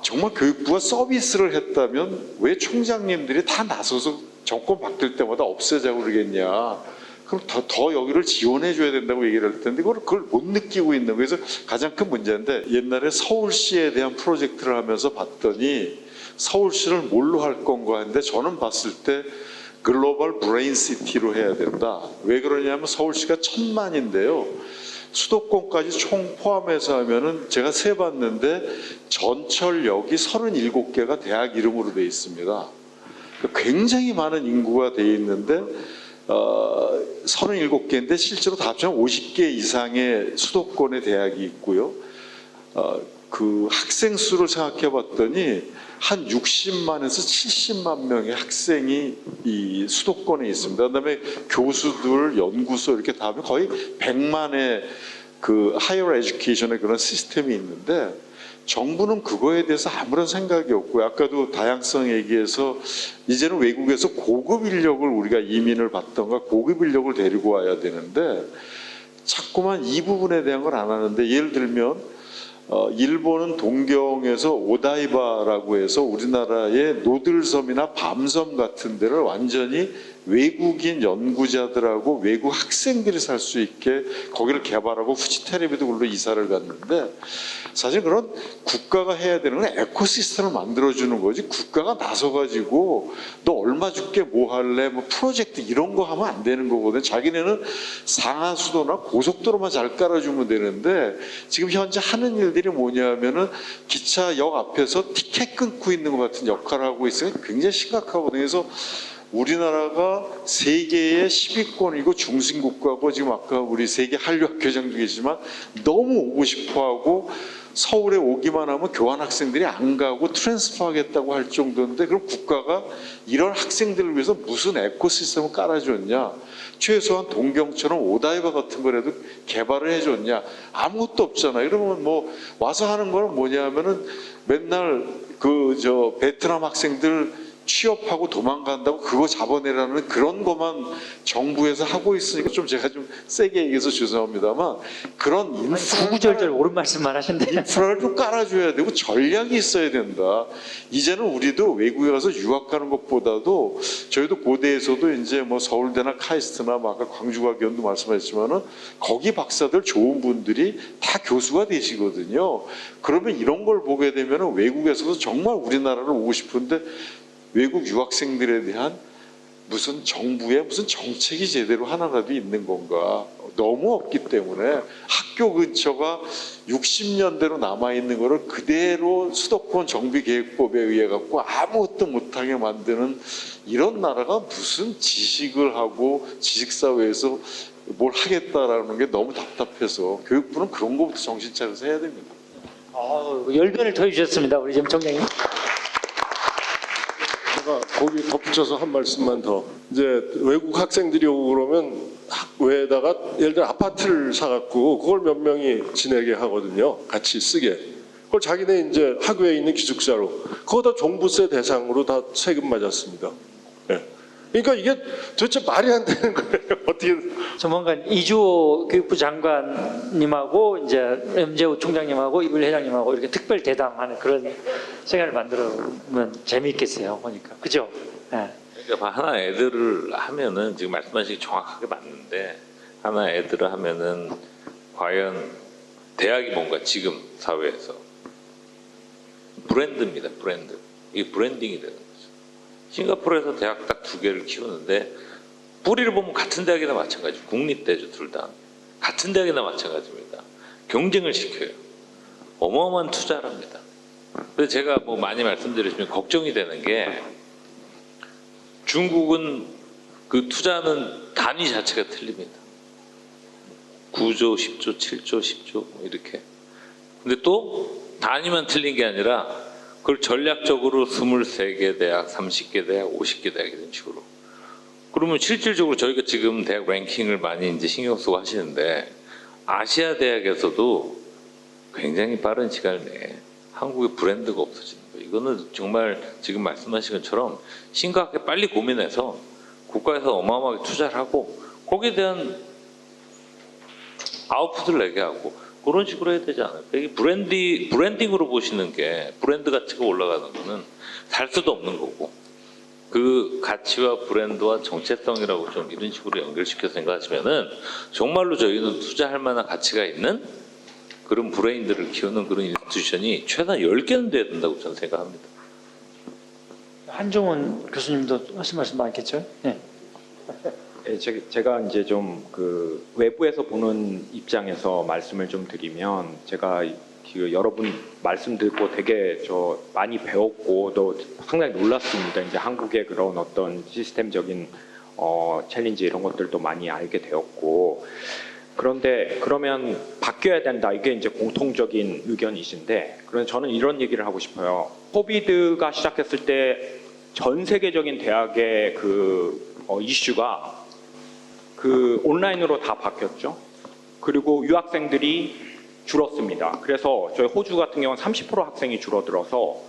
정말 교육부가 서비스를 했다면 왜 총장님들이 다 나서서 정권 바뀔 때마다 없애자고 그러겠냐. 그럼 더 여기를 지원해 줘야 된다고 얘기를 할 텐데 그걸 못 느끼고 있는 거예요. 그래서 가장 큰 문제인데, 옛날에 서울시에 대한 프로젝트를 하면서 봤더니 서울시를 뭘로 할 건가 했는데, 저는 봤을 때 글로벌 브레인 시티로 해야 된다. 왜 그러냐면 서울시가 1,000만인데요. 수도권까지 총 포함해서 하면은 제가 세봤는데 전철역이 37개가 대학 이름으로 돼 있습니다. 굉장히 많은 인구가 돼 있는데 37개인데 실제로 다 합치면 50개 이상의 수도권의 대학이 있고요. 그 학생 수를 생각해 봤더니 한 60만에서 70만 명의 학생이 이 수도권에 있습니다. 그다음에 교수들, 연구소 이렇게 다 하면 거의 100만의 그 하이어 에듀케이션의 그런 시스템이 있는데, 정부는 그거에 대해서 아무런 생각이 없고요. 아까도 다양성 얘기해서 이제는 외국에서 고급 인력을 우리가 이민을 받던가 고급 인력을 데리고 와야 되는데 자꾸만 이 부분에 대한 걸 안 하는데, 예를 들면 일본은 동경에서 오다이바라고 해서 우리나라의 노들섬이나 밤섬 같은 데를 완전히 외국인 연구자들하고 외국 학생들이 살 수 있게 거기를 개발하고 후지테레비도 그걸로 이사를 갔는데, 사실 그런 국가가 해야 되는 건 에코시스템을 만들어주는 거지, 국가가 나서가지고 너 얼마 줄게 뭐 할래 뭐 프로젝트 이런 거 하면 안 되는 거거든. 자기네는 상하수도나 고속도로만 잘 깔아주면 되는데, 지금 현재 하는 일들이 뭐냐면은 기차역 앞에서 티켓 끊고 있는 것 같은 역할을 하고 있으니까 굉장히 심각하거든요. 그래서 우리나라가 세계의 10위권이고 중심국가고, 지금 아까 우리 세계 한류학회장도 계시지만 너무 오고 싶어하고 서울에 오기만 하면 교환학생들이 안 가고 트랜스퍼 하겠다고 할 정도인데, 그럼 국가가 이런 학생들을 위해서 무슨 에코시스템을 깔아줬냐, 최소한 동경처럼 오다이바 같은 거라도 개발을 해줬냐, 아무것도 없잖아요. 그러면 뭐 와서 하는 거는 뭐냐면은 맨날 베트남 학생들 취업하고 도망간다고 그거 잡아내라는 그런 것만 정부에서 하고 있으니까, 좀 제가 좀 세게 얘기해서 죄송합니다만 그런 구구절절 옳은 말씀만 하셨는데, 인프라를 좀 깔아줘야 되고 전략이 있어야 된다. 이제는 우리도 외국에 가서 유학 가는 것보다도, 저희도 고대에서도 이제 뭐 서울대나 카이스트나 뭐 아까 광주과기원도 말씀하셨지만은 거기 박사들 좋은 분들이 다 교수가 되시거든요. 그러면 이런 걸 보게 되면은 외국에서도 정말 우리나라를 오고 싶은데 외국 유학생들에 대한 무슨 정부의 무슨 정책이 제대로 하나라도 있는 건가, 너무 없기 때문에 학교 근처가 60년대로 남아있는 거를 그대로 수도권 정비계획법에 의해 갖고 아무것도 못하게 만드는 이런 나라가 무슨 지식을 하고 지식사회에서 뭘 하겠다라는 게 너무 답답해서 교육부는 그런 거부터 정신 차려서 해야 됩니다. 열변을 더해주셨습니다, 우리 지금 총장님. 제가 거기 덧붙여서 한 말씀만 더. 이제 외국 학생들이 오고 그러면 학외에다가 예를 들어 아파트를 사갖고 그걸 몇 명이 지내게 하거든요. 같이 쓰게. 그걸 자기네 이제 학교에 있는 기숙사로. 그거 다 종부세 대상으로 다 세금 맞았습니다. 예. 그러니까 이게 도대체 말이 안 되는 거예요. 어떻게. 조만간 이주호 교육부 장관님하고 이제 염재호 총장님하고 이불 회장님하고 이렇게 특별 대담하는 그런 시간을 만들면 재미있겠어요. 보니까. 그죠? 네. 그러니까 하나 애들을 하면은 지금 말씀하신 게 정확하게 맞는데 하나 애들을 하면은 과연 대학이 뭔가 지금 사회에서 브랜드입니다. 브랜드. 이게 브랜딩이 되는 거죠. 싱가포르에서 대학 딱 2개를 키우는데 뿌리를 보면 같은 대학이나 마찬가지. 국립대죠, 둘 다. 같은 대학이나 마찬가지입니다. 경쟁을 시켜요. 어마어마한 투자를 합니다. 그래서 제가 뭐 많이 말씀드렸지만 걱정이 되는 게 중국은 그 투자하는 단위 자체가 틀립니다. 9조, 10조, 7조, 10조 뭐 이렇게. 근데 또 단위만 틀린 게 아니라 그걸 전략적으로 23개 대학, 30개 대학, 50개 대학 이런 식으로. 그러면 실질적으로 저희가 지금 대학 랭킹을 많이 이제 신경 쓰고 하시는데 아시아 대학에서도 굉장히 빠른 시간 내에 한국의 브랜드가 없어지는 거예요. 이거는 정말 지금 말씀하신 것처럼 심각하게 빨리 고민해서 국가에서 어마어마하게 투자를 하고 거기에 대한 아웃풋을 내게 하고 그런 식으로 해야 되지 않을까? 이게 브랜딩으로 보시는 게 브랜드 가치가 올라가는 거는 살 수도 없는 거고 그 가치와 브랜드와 정체성이라고 좀 이런 식으로 연결시켜서 생각하시면은 정말로 저희는 투자할 만한 가치가 있는 그런 브레인들을 키우는 그런 인스티튜션이 최소한 10개는 돼야 된다고 저는 생각합니다. 한종원 교수님도 하실 말씀 많겠죠? 네. 예, 제가 이제 좀 그 외부에서 보는 입장에서 말씀을 좀 드리면 제가 그 여러분 말씀 듣고 되게 저 많이 배웠고 또 상당히 놀랐습니다. 이제 한국의 그런 어떤 시스템적인 챌린지 이런 것들도 많이 알게 되었고 그런데 그러면 바뀌어야 된다 이게 이제 공통적인 의견이신데 그런데 저는 이런 얘기를 하고 싶어요. 코비드가 시작했을 때 전 세계적인 대학의 그 이슈가 그 온라인으로 다 바뀌었죠. 그리고 유학생들이 줄었습니다. 그래서 저희 호주 같은 경우는 30% 학생이 줄어들어서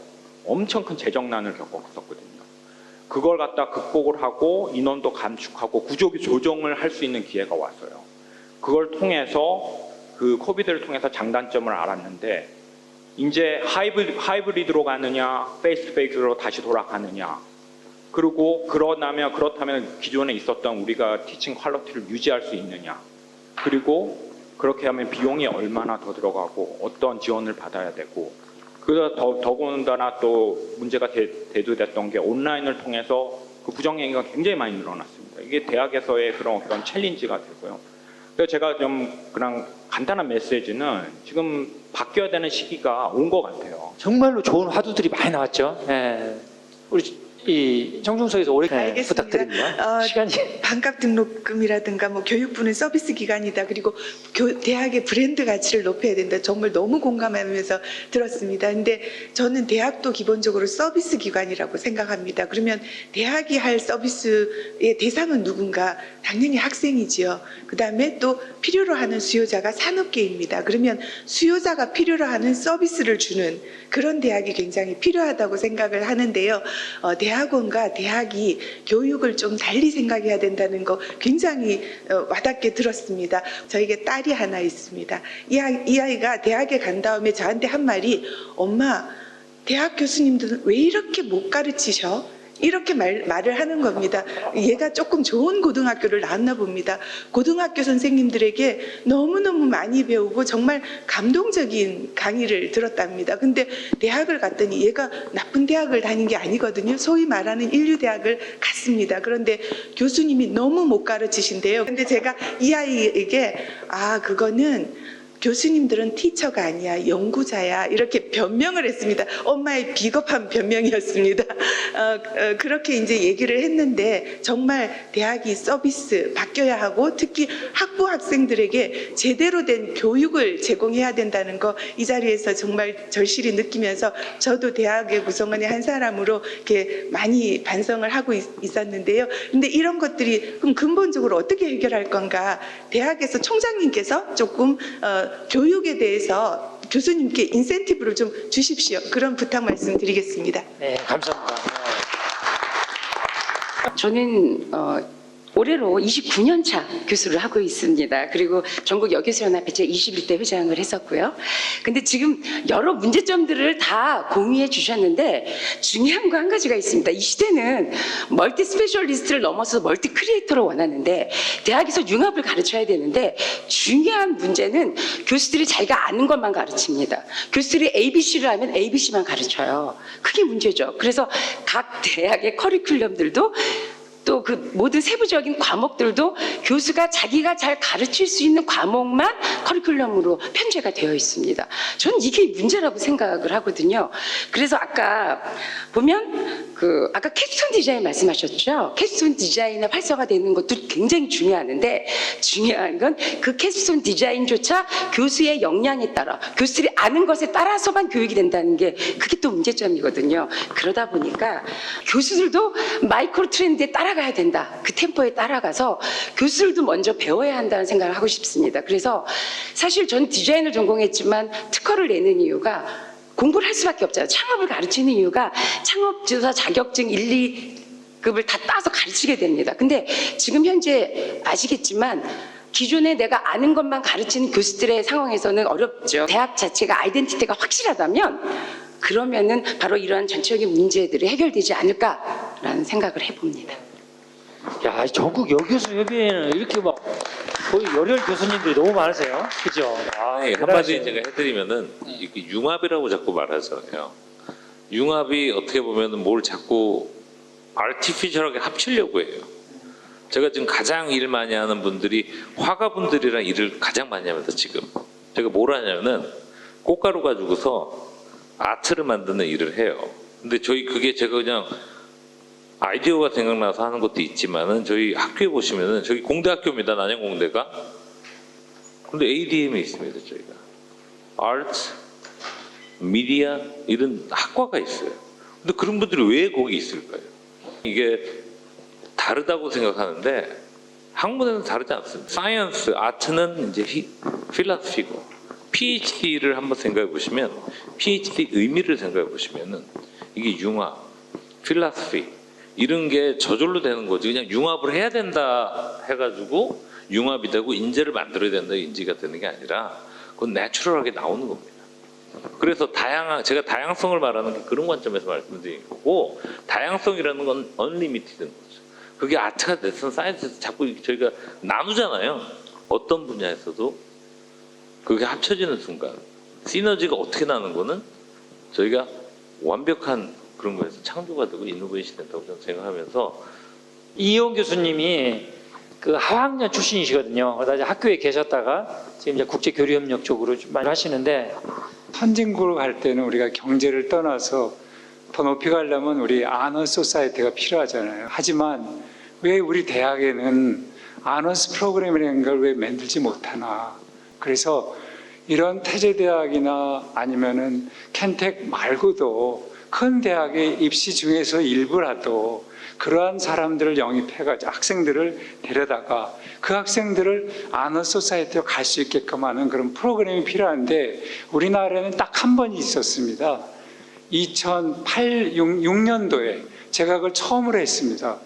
엄청 큰 재정난을 겪었었거든요. 그걸 갖다 극복을 하고 인원도 감축하고 구조 조정을 할 수 있는 기회가 왔어요. 그걸 통해서 그 코비드를 통해서 장단점을 알았는데 이제 하이브리드로 가느냐 페이스 투 페이스로 다시 돌아가느냐 그리고 그렇다면 기존에 있었던 우리가 티칭 퀄리티를 유지할 수 있느냐 그리고 그렇게 하면 비용이 얼마나 더 들어가고 어떤 지원을 받아야 되고 더군다나 또 문제가 대두됐던 게 온라인을 통해서 그 부정행위가 굉장히 많이 늘어났습니다. 이게 대학에서의 그런 어떤 챌린지가 되고요. 그래서 제가 좀 그냥 간단한 메시지는 지금 바뀌어야 되는 시기가 온 것 같아요. 정말로 좋은 화두들이 많이 나왔죠. 네. 우리 이 정중석에서 오래 알겠습니다. 부탁드립니다. 시간이 반값 등록금이라든가 뭐 교육부는 서비스 기관이다. 그리고 대학의 브랜드 가치를 높여야 된다. 정말 너무 공감하면서 들었습니다. 근데 저는 대학도 기본적으로 서비스 기관이라고 생각합니다. 그러면 대학이 할 서비스의 대상은 누군가? 당연히 학생이지요. 그다음에 또 필요로 하는 수요자가 산업계입니다. 그러면 수요자가 필요로 하는 서비스를 주는 그런 대학이 굉장히 필요하다고 생각을 하는데요. 대학원과 대학이 교육을 좀 달리 생각해야 된다는 거 굉장히 와닿게 들었습니다. 저에게 딸이 하나 있습니다. 이 아이가 대학에 간 다음에 저한테 한 말이 엄마 대학 교수님들은 왜 이렇게 못 가르치셔? 이렇게 말을 하는 겁니다. 얘가 조금 좋은 고등학교를 나왔나 봅니다. 고등학교 선생님들에게 너무너무 많이 배우고 정말 감동적인 강의를 들었답니다. 근데 대학을 갔더니 얘가 나쁜 대학을 다닌 게 아니거든요. 소위 말하는 인류대학을 갔습니다. 그런데 교수님이 너무 못 가르치신대요. 근데 제가 이 아이에게 그거는 교수님들은 티처가 아니야, 연구자야, 이렇게 변명을 했습니다. 엄마의 비겁한 변명이었습니다. 그렇게 이제 얘기를 했는데 정말 대학이 서비스 바뀌어야 하고 특히 학부 학생들에게 제대로 된 교육을 제공해야 된다는 거 이 자리에서 정말 절실히 느끼면서 저도 대학의 구성원의 한 사람으로 이렇게 많이 반성을 하고 있었는데요. 근데 이런 것들이 그럼 근본적으로 어떻게 해결할 건가? 대학에서 총장님께서 조금 교육에 대해서 교수님께 인센티브를 좀 주십시오. 그런 부탁 말씀드리겠습니다. 네, 감사합니다. 저는 올해로 29년 차 교수를 하고 있습니다. 그리고 전국 여교수연합회 제21대 회장을 했었고요. 근데 지금 여러 문제점들을 다 공유해 주셨는데 중요한 거 한 가지가 있습니다. 이 시대는 멀티 스페셜리스트를 넘어서 멀티 크리에이터를 원하는데 대학에서 융합을 가르쳐야 되는데 중요한 문제는 교수들이 자기가 아는 것만 가르칩니다. 교수들이 ABC를 하면 ABC만 가르쳐요. 그게 문제죠. 그래서 각 대학의 커리큘럼들도 또 그 모든 세부적인 과목들도 교수가 자기가 잘 가르칠 수 있는 과목만 커리큘럼으로 편제가 되어 있습니다. 저는 이게 문제라고 생각을 하거든요. 그래서 아까 보면 아까 캡스톤 디자인 말씀하셨죠? 캡스톤 디자인의 활성화되는 것도 굉장히 중요하는데 중요한 건 그 캡스톤 디자인조차 교수의 역량에 따라 교수들이 아는 것에 따라서만 교육이 된다는 게 그게 또 문제점이거든요. 그러다 보니까 교수들도 마이크로 트렌드에 따라가야 된다. 그 템포에 따라가서 교수들도 먼저 배워야 한다는 생각을 하고 싶습니다. 그래서 사실 전 디자인을 전공했지만 특허를 내는 이유가 공부를 할 수밖에 없잖아요. 창업을 가르치는 이유가 창업지도사 자격증 1, 2급을 다 따서 가르치게 됩니다. 근데 지금 현재 아시겠지만 기존에 내가 아는 것만 가르치는 교수들의 상황에서는 어렵죠. 대학 자체가 아이덴티티가 확실하다면 그러면은 바로 이러한 전체적인 문제들이 해결되지 않을까라는 생각을 해봅니다. 야, 전국 여교수 협의회는 이렇게 막 거의 열혈 교수님들이 너무 많으세요. 그죠? 네, 한마디 제가 해드리면은 이게 융합이라고 자꾸 말하잖아요. 융합이 어떻게 보면은 뭘 자꾸 아티피셜하게 합치려고 해요. 제가 지금 가장 일 많이 하는 분들이 화가분들이랑 일을 가장 많이 하면서 지금 제가 뭘 하냐면은 꽃가루 가지고서 아트를 만드는 일을 해요. 근데 그게 제가 그냥 아이디어가 생각나서 하는 것도 있지만은 저희 학교에 보시면은 저희 공대학교입니다. 난양공대가. 근데 ADM에 있습니다. 저희가 아트, 미디어 이런 학과가 있어요. 근데 그런 분들이 왜 거기 있을까요? 이게 다르다고 생각하는데 학문에는 다르지 않습니다. 사이언스, 아트는 이제 필라스피고 PhD를 한번 생각해 보시면 PhD 의미를 생각해 보시면은 이게 융합, 필라스피 이런 게 저절로 되는 거지. 그냥 융합을 해야 된다 해가지고 융합이 되고 인재를 만들어야 된다 인지가 되는 게 아니라 그건 내추럴하게 나오는 겁니다. 그래서 제가 다양성을 말하는 게 그런 관점에서 말씀드린 거고 다양성이라는 건 언리미티드인 거죠. 그게 아트가 됐든 사이언스에서 자꾸 저희가 나누잖아요. 어떤 분야에서도 그게 합쳐지는 순간 시너지가 어떻게 나는 거는 저희가 완벽한 그런 거에서 창조가 되고 이노베이션이 된다고 저는 생각하면서 이용 교수님이 그 하학년 출신이시거든요. 그러다 이제 학교에 계셨다가 지금 이제 국제교류협력 쪽으로 좀 많이 하시는데 선진국을 갈 때는 우리가 경제를 떠나서 더 높이 가려면 우리 아너스 소사이티가 필요하잖아요. 하지만 왜 우리 대학에는 아너스 프로그램이라는 걸 왜 만들지 못하나. 그래서 이런 태제대학이나 아니면은 켄텍 말고도 큰 대학의 입시 중에서 일부라도 그러한 사람들을 영입해가지고 학생들을 데려다가 그 학생들을 아너스 소사이티로 갈 수 있게끔 하는 그런 프로그램이 필요한데 우리나라에는 딱 한 번이 있었습니다. 2006년도에 제가 그걸 처음으로 했습니다.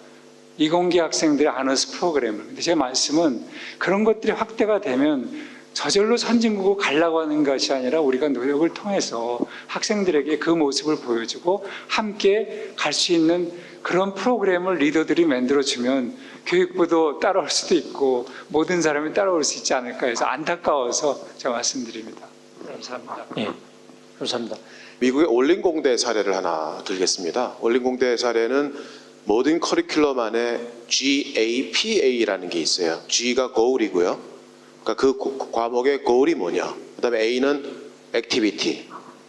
이공계 학생들의 아너스 프로그램을. 근데 제 말씀은 그런 것들이 확대가 되면 저절로 선진국으로 가려고 하는 것이 아니라 우리가 노력을 통해서 학생들에게 그 모습을 보여주고 함께 갈 수 있는 그런 프로그램을 리더들이 만들어주면 교육부도 따라올 수도 있고 모든 사람이 따라올 수 있지 않을까 해서 안타까워서 제가 말씀드립니다. 감사합니다. 예, 감사합니다. 미국의 올린공대 사례를 하나 들겠습니다. 올린공대 사례는 모든 커리큘럼 안에 GAPA라는 게 있어요. G가 goal이고요. 그러니까 그 과목의 goal이 뭐냐. 그다음에 A는 activity.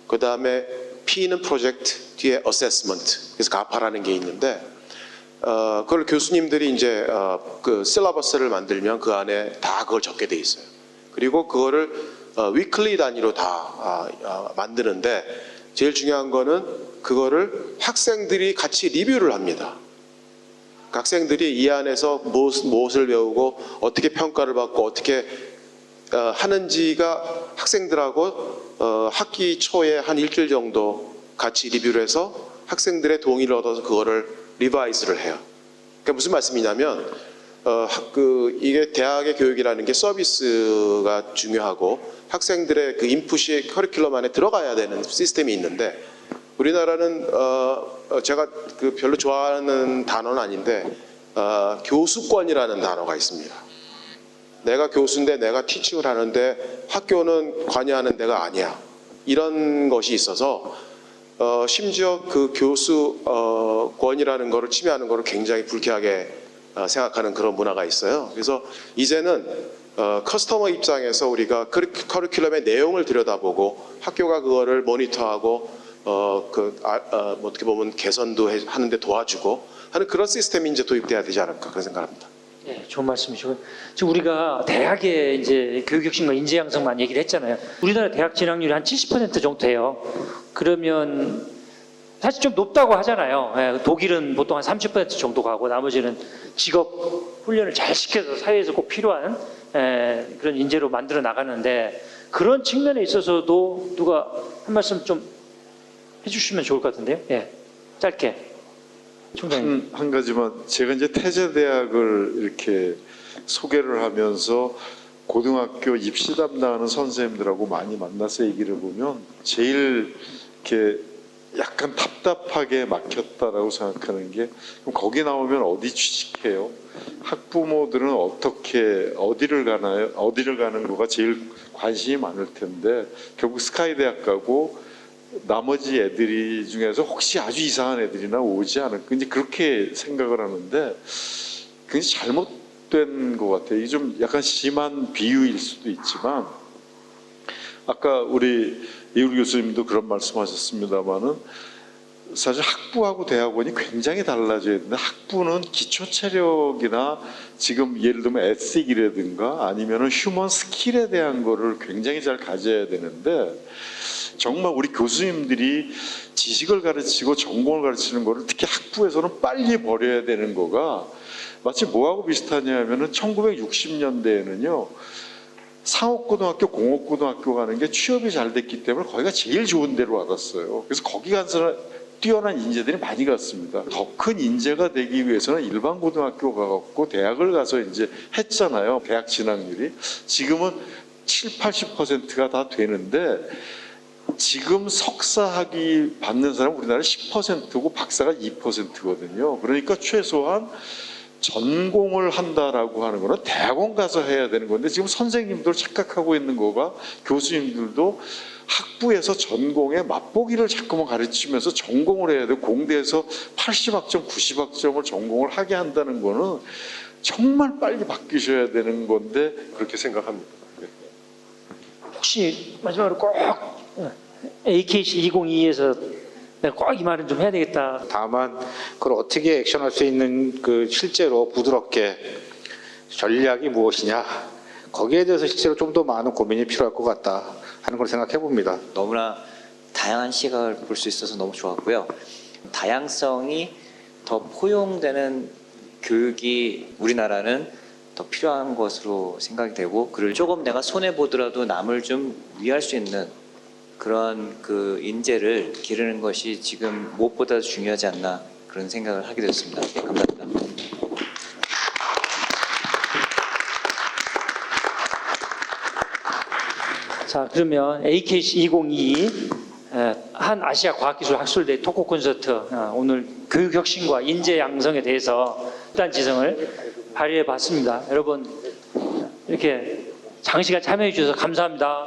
그다음에 P는 project, 뒤에 assessment. 그래서 가파라는 게 있는데 그걸 교수님들이 이제 그 실러버스를 만들면 그 안에 다 그걸 적게 돼 있어요. 그리고 그거를 위클리 단위로 다 만드는데 제일 중요한 거는 그거를 학생들이 같이 리뷰를 합니다. 학생들이 이 안에서 무엇을 배우고 어떻게 평가를 받고 어떻게 하는지가 학생들하고 학기 초에 한 일주일 정도 같이 리뷰를 해서 학생들의 동의를 얻어서 그거를 리바이즈를 해요. 그러니까 무슨 말씀이냐면 이게 대학의 교육이라는 게 서비스가 중요하고 학생들의 그 인풋이 커리큘럼 안에 들어가야 되는 시스템이 있는데 우리나라는 제가 그 별로 좋아하는 단어는 아닌데 교수권이라는 단어가 있습니다. 내가 교수인데 내가 티칭을 하는데 학교는 관여하는 데가 아니야. 이런 것이 있어서 심지어 그 교수권이라는 거를 침해하는 거를 굉장히 불쾌하게 생각하는 그런 문화가 있어요. 그래서 이제는 커스터머 입장에서 우리가 커리큘럼의 내용을 들여다보고 학교가 그거를 모니터하고 어떻게 보면 개선도 하는데 도와주고 하는 그런 시스템이 이제 도입돼야 되지 않을까 그런 생각합니다. 네, 좋은 말씀이시고 지금 우리가 대학의 이제 교육혁신과 인재 양성만 얘기를 했잖아요. 우리나라 대학 진학률이 한 70% 정도 돼요. 그러면 사실 좀 높다고 하잖아요. 예, 독일은 보통 한 30% 정도 가고 나머지는 직업 훈련을 잘 시켜서 사회에서 꼭 필요한 그런 인재로 만들어 나가는데 그런 측면에 있어서도 누가 한 말씀 좀 해주시면 좋을 것 같은데요. 예, 짧게. 총장님. 한 가지만 제가 이제 태제대학을 이렇게 소개를 하면서 고등학교 입시 담당하는 선생님들하고 많이 만나서 얘기를 보면 제일 이렇게 약간 답답하게 막혔다라고 생각하는 게 그럼 거기 나오면 어디 취직해요? 학부모들은 어디를 가나요? 어디를 가는 거가 제일 관심이 많을 텐데 결국 스카이 대학 가고 나머지 애들이 중에서 혹시 아주 이상한 애들이나 오지 않을까 이제 그렇게 생각을 하는데 그게 잘못된 것 같아요. 이게 좀 약간 심한 비유일 수도 있지만 아까 우리 이울 교수님도 그런 말씀하셨습니다마는 사실 학부하고 대학원이 굉장히 달라져야 되는데 학부는 기초 체력이나 지금 예를 들면 에틱이라든가 아니면은 휴먼 스킬에 대한 거를 굉장히 잘 가져야 되는데 정말 우리 교수님들이 지식을 가르치고 전공을 가르치는 거를 특히 학부에서는 빨리 버려야 되는 거가 마치 뭐하고 비슷하냐면은 1960년대에는요 상업고등학교, 공업고등학교 가는 게 취업이 잘 됐기 때문에 거기가 제일 좋은 데로 와갔어요. 그래서 거기 가서 뛰어난 인재들이 많이 갔습니다. 더 큰 인재가 되기 위해서는 일반 고등학교 가갖고 대학을 가서 이제 했잖아요. 대학 진학률이 지금은 70-80%가 다 되는데 지금 석사 학위 받는 사람은 우리나라 10%고 박사가 2%거든요. 그러니까 최소한 전공을 한다라고 하는 거는 대학원 가서 해야 되는 건데 지금 선생님들 착각하고 있는 거가 교수님들도 학부에서 전공에 맛보기를 자꾸만 가르치면서 전공을 해야 돼. 공대에서 80학점, 90학점을 전공을 하게 한다는 거는 정말 빨리 바뀌셔야 되는 건데 그렇게 생각합니다. 혹시 마지막으로 꼭 AKC 2022에서 내가 꼭 이 말은 좀 해야 되겠다. 다만 그걸 어떻게 액션할 수 있는 그 실제로 부드럽게 전략이 무엇이냐 거기에 대해서 실제로 좀 더 많은 고민이 필요할 것 같다 하는 걸 생각해 봅니다. 너무나 다양한 시각을 볼 수 있어서 너무 좋았고요. 다양성이 더 포용되는 교육이 우리나라는 더 필요한 것으로 생각이 되고 그를 조금 내가 손해 보더라도 남을 좀 위할 수 있는 그런 그 인재를 기르는 것이 지금 무엇보다 중요하지 않나 그런 생각을 하게 됐습니다. 감사합니다. 자, 그러면 AKC 2022 한 아시아 과학기술 학술대 토크 콘서트 오늘 교육 혁신과 인재 양성에 대해서 일단 지성을 발휘해 봤습니다. 여러분 이렇게 장시간 참여해 주셔서 감사합니다.